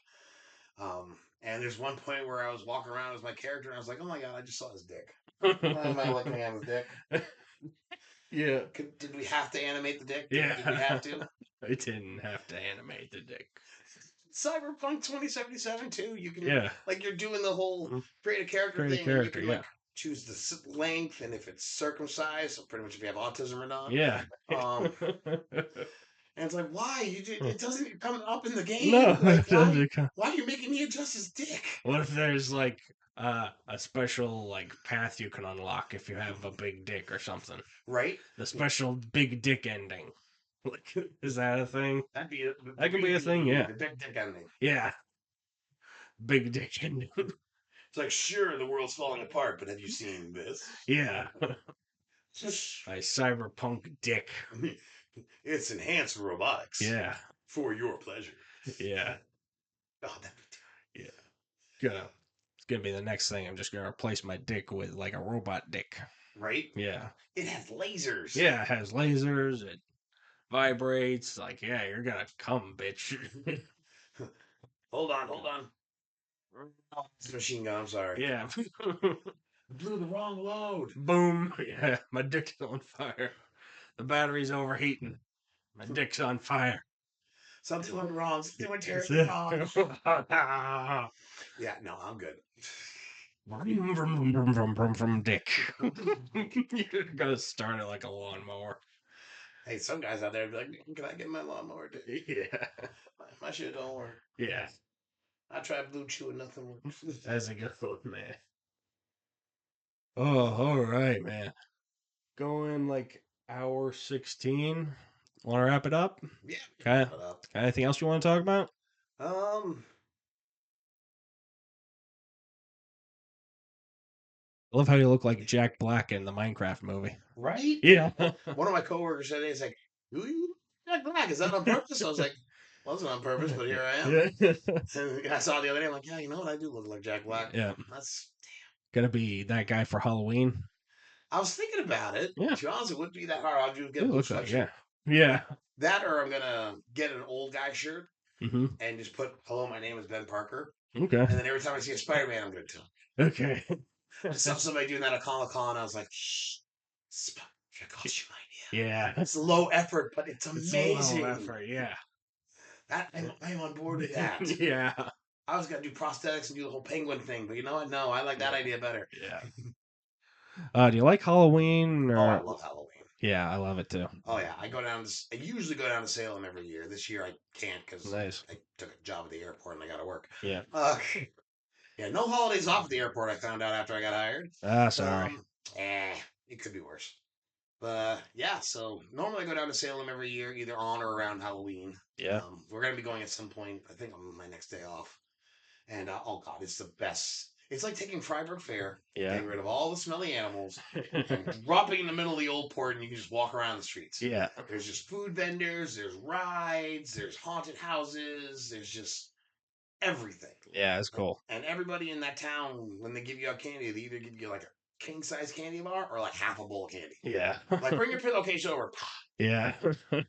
And there's one point where I was walking around as my character, and I was like, "Oh my god, I just saw his dick." Why am I looking at his dick?
Yeah.
Did we have to animate the dick?
Yeah.
Did we have to?
I didn't have to animate the dick.
Cyberpunk 2077 too. You can
Yeah.
like you're doing the whole create a character
Create a
thing. And you
character,
can
yeah.
like choose the length, and if it's circumcised, so pretty much if you have autism or not.
Yeah.
And it's like, why? It doesn't come up in the
No,
game.
it
Like,
doesn't come.
why are you making me adjust his dick?
What if there's like a special like path you can unlock if you have a big dick or something?
Right?
The special big dick ending. Like, is that a thing?
That'd be
That could be a thing, yeah.
The big dick ending.
Yeah. Big dick ending.
It's like, sure, the world's falling apart, but have you seen this?
Yeah. My cyberpunk dick.
It's enhanced robotics.
Yeah.
For your pleasure.
Yeah.
Oh, that'd be
Yeah. It's gonna be the next thing. I'm just gonna replace my dick with like a robot dick.
right?
Yeah.
It has lasers.
Yeah, it has lasers, it vibrates, like, yeah, you're gonna come, bitch.
Hold on. It's a machine gun, I'm sorry.
Yeah.
Blew the wrong load.
Boom. Yeah, my dick's on fire. The battery's overheating. My dick's on fire.
Something went wrong. Something went terribly wrong. Yeah, no, I'm good.
Vroom, vroom, vroom, vroom, vroom, vroom, dick. You're gonna start it like a lawnmower.
Hey, some guys out there be like, can I get my lawnmower dick?
Yeah.
My shit don't work.
Yeah.
I tried Blue Chew and nothing works.
That's a good one, man. Oh, all right, man. Going like hour 16. Want to wrap it up?
Yeah.
Okay. Anything else you want to talk about? I love how you look like Jack Black in the Minecraft movie.
Right?
Yeah.
One of my coworkers said, he's like, "Do you look Black? Is that on purpose?" I was like, wasn't on purpose, but here I am.
Yeah.
And I saw it the other day. I'm like, yeah, you know what? I do look like Jack Black.
Yeah.
That's
Gonna be that guy for Halloween.
I was thinking about it.
Yeah.
To be honest, it wouldn't be that hard. I'll just get a
It
blue
looks like,
sweatshirt.
yeah.
That, or I'm gonna get an old guy shirt
Mm-hmm.
and just put "Hello, my name is Ben Parker."
Okay.
And then every time I see a Spider-Man, I'm gonna tell him.
Okay.
I saw somebody doing that at Comic-Con. I was like, shh, Spider-Man costume idea.
Yeah.
It's low effort, but it's amazing.
It's low effort, yeah.
I'm on board with that.
Yeah.
I was gonna do prosthetics and do the whole penguin thing, but you know what? No, I like that idea better.
Yeah. Do you like Halloween? Or...
Oh, I love Halloween.
Yeah, I love it too.
Oh yeah, I usually go down to Salem every year. This year I can't because
Nice.
I took a job at the airport and I got to work.
Yeah.
Yeah, no holidays off at the airport. I found out after I got hired.
Sorry.
It could be worse. But yeah, so normally I go down to Salem every year, either on or around Halloween.
Yeah.
We're gonna be going at some point. I think on my next day off. And oh god, it's the best. It's like taking Freiburg Fair, getting rid of all the smelly animals, and dropping in the middle of the old port, and you can just walk around the streets.
Yeah.
There's just food vendors, there's rides, there's haunted houses, there's just everything.
Yeah, it's cool.
And everybody in that town, when they give you out candy, they either give you like a king size candy bar or like half a bowl of candy.
Yeah.
Like bring your pillowcase over.
Yeah.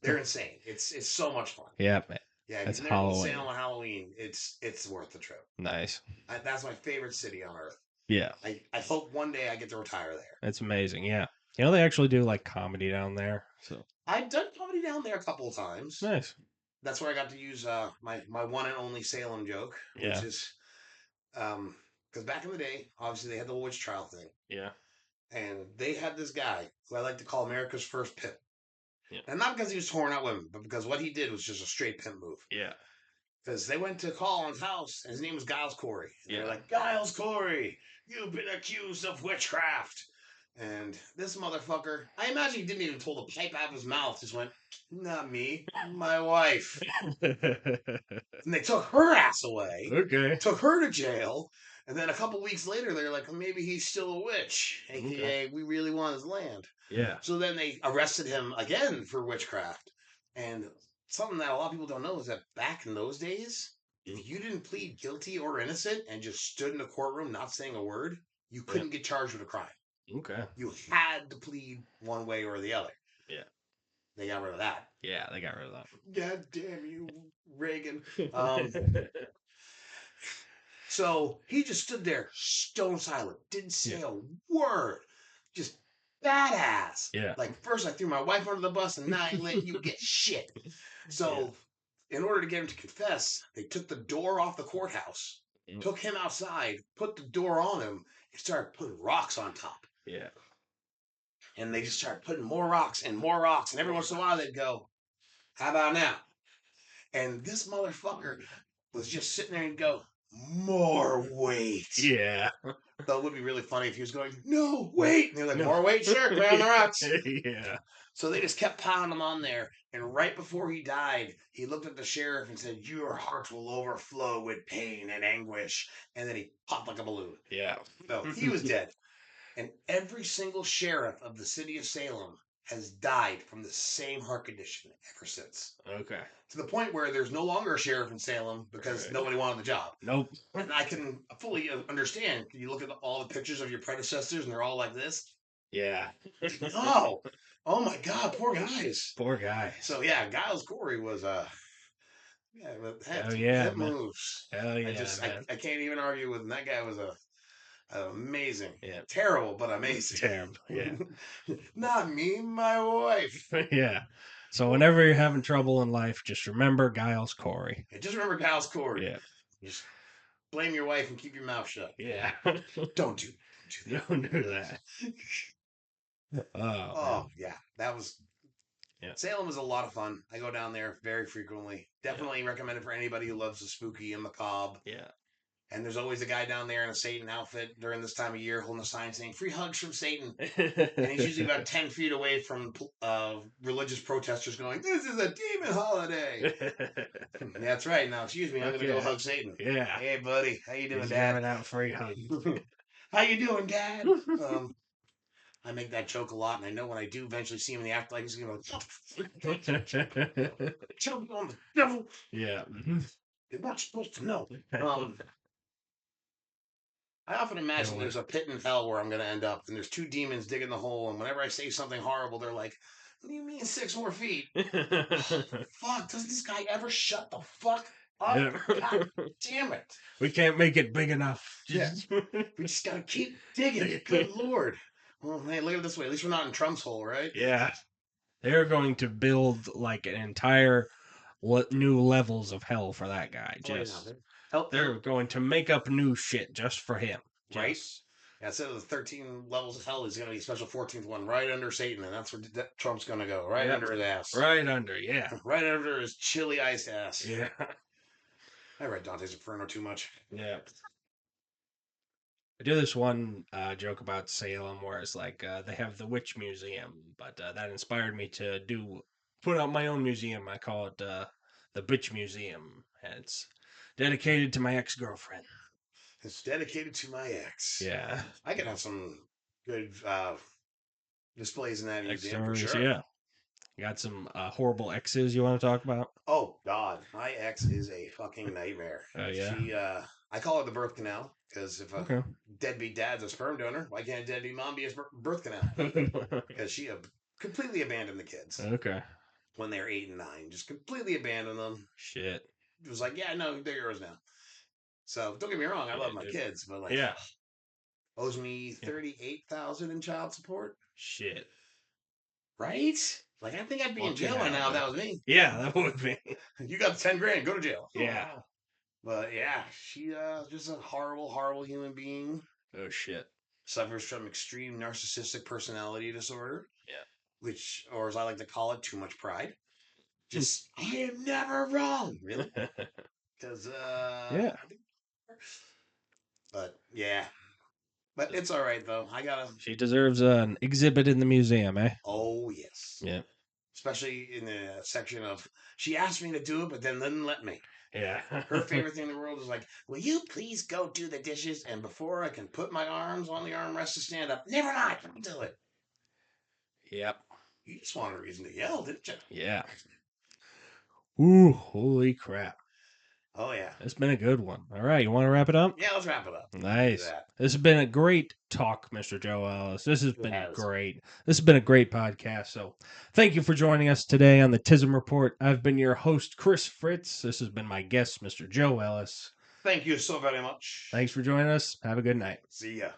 They're insane. It's so much fun.
Yeah, man.
Yeah,
that's
if you've never been to
Halloween.
Salem on Halloween, it's worth the trip.
Nice.
That's my favorite city on earth.
Yeah.
I hope one day I get to retire there.
It's amazing. Yeah. You know, they actually do like comedy down there. So
I've done comedy down there a couple of times.
nice.
That's where I got to use my one and only Salem joke, which is because back in the day, obviously they had the whole witch trial thing.
Yeah.
And they had this guy who I like to call America's first pimp.
Yeah.
And not because he was touring out women, but because what he did was just a straight pimp move.
Yeah.
Because they went to Colin's house, and his name was Giles Corey. And
Yeah.
they're like, Giles Corey, you've been accused of witchcraft. And this motherfucker, I imagine he didn't even pull the pipe out of his mouth, just went, not me, my wife. And they took her ass away.
Okay.
Took her to jail. And then a couple weeks later, they're like, well, maybe he's still a witch. AKA, we really want his land.
Yeah.
So then they arrested him again for witchcraft. And something that a lot of people don't know is that back in those days, if you didn't plead guilty or innocent and just stood in the courtroom not saying a word, you couldn't get charged with a crime.
Okay.
You had to plead one way or the other.
Yeah.
They got rid of that.
Yeah, they got rid of that.
God damn you, Reagan. So he just stood there stone silent, didn't say a word, just badass.
Yeah.
Like first I threw my wife under the bus and now I let you get shit. So in order to get him to confess, they took the door off the courthouse took him outside, put the door on him, and started putting rocks on top.
Yeah.
And they just started putting more rocks and more rocks. And every once in a while they'd go, how about now? And this motherfucker was just sitting there and go, more weight.
Yeah.
So it would be really funny if he was going, no, wait. And they're like, more weight? Sure, lay on the rocks.
Yeah.
So they just kept pounding him on there. And right before he died, he looked at the sheriff and said, your heart will overflow with pain and anguish. And then he popped like a balloon.
Yeah.
So he was dead. And every single sheriff of the city of Salem has died from the same heart condition ever since.
Okay.
To the point where there's no longer a sheriff in Salem because nobody wanted the job.
Nope.
And I can fully understand. You look at all the pictures of your predecessors and they're all like this.
Yeah.
Oh, oh my God, poor guys.
Poor guys.
So yeah, Giles Corey was yeah,
yeah,
that moves.
Hell yeah, man.
I can't even argue with him. That guy was amazing.
Yeah.
Terrible, but amazing.
Terrible. Yeah.
Not me, my wife.
Yeah. So whenever you're having trouble in life, just remember Giles Corey.
Yeah, just remember Giles Corey.
Yeah.
Just blame your wife and keep your mouth shut.
Yeah.
Don't do that.
Don't do that.
Oh yeah, that was.
Yeah.
Salem is a lot of fun. I go down there very frequently. Definitely recommend it for anybody who loves the spooky and macabre.
Yeah.
And there's always a guy down there in a Satan outfit during this time of year holding a sign saying "Free hugs from Satan," and he's usually about 10 feet away from religious protesters going, "This is a demon holiday." That's right. Now, excuse me, I'm gonna go hug Satan.
Yeah.
Hey, buddy, how you doing,
He's
Dad?
giving out free hugs.
How you doing, Dad? I make that joke a lot, and I know when I do eventually see him in the afterlife, he's gonna go, "Choke on the devil."
Yeah.
You're not supposed to know. I often imagine there's a pit in hell where I'm going to end up, and there's two demons digging the hole, and whenever I say something horrible, they're like, what do you mean 6 more feet? Fuck, does this guy ever shut the fuck up? God damn it.
We can't make it big enough.
Yeah. We just got to keep digging. Good Lord. Well, hey, look at it this way. At least we're not in Trump's hole, right?
Yeah. They're going to build like an entire new levels of hell for that guy. Just they're going to make up new shit just for him.
Right? Yeah, instead of the 13 levels of hell, he's going to be a special 14th one right under Satan, and that's where Trump's going to go. Right under his ass.
Right under, yeah.
Right under his chilly iced ass.
Yeah.
I read Dante's Inferno too much.
Yeah. I do this one joke about Salem where it's like they have the Witch Museum, but that inspired me to put out my own museum. I call it the Bitch Museum, and it's dedicated to my ex-girlfriend.
It's dedicated to my ex.
Yeah.
I could have some good displays in that museum for sure.
Yeah. You got some horrible exes you want to talk about?
Oh, God. My ex is a fucking nightmare.
Oh, yeah?
She, I call her the birth canal, because if a deadbeat dad's a sperm donor, why can't a deadbeat mom be a birth canal? Because she completely abandoned the kids.
Okay.
When they were 8 and 9. Just completely abandoned them.
Shit.
It was like, yeah, no, they're yours now. So don't get me wrong, I love my kids, but like, owes me $38,000 in child support.
Shit.
Right? Like, I think I'd be in jail by now if that was me.
Yeah, that would be.
You got the 10 grand, go to jail.
Yeah.
But yeah, she just a horrible, horrible human being.
Oh shit.
Suffers from extreme narcissistic personality disorder.
Yeah.
Which, or as I like to call it, too much pride. Just, I am never wrong. Really? Because,
yeah.
But, yeah. But it's all right, though.
She deserves an exhibit in the museum, eh?
Oh, yes.
Yeah.
Especially in the section of, she asked me to do it, but then didn't let me.
Yeah.
Her favorite thing in the world is like, will you please go do the dishes? And before I can put my arms on the armrest to stand up, never mind, I'll do it.
Yep.
You just wanted a reason to yell, didn't you?
Yeah. Ooh, holy crap.
Oh, yeah.
It's been a good one. All right, you want to wrap it up?
Yeah, let's wrap it up.
Nice. This has been a great talk, Mr. Joe Ellis. This has been great. This has been a great podcast. So thank you for joining us today on the Tism Report. I've been your host, Chris Fritz. This has been my guest, Mr. Joe Ellis.
Thank you so very much.
Thanks for joining us. Have a good night.
See ya.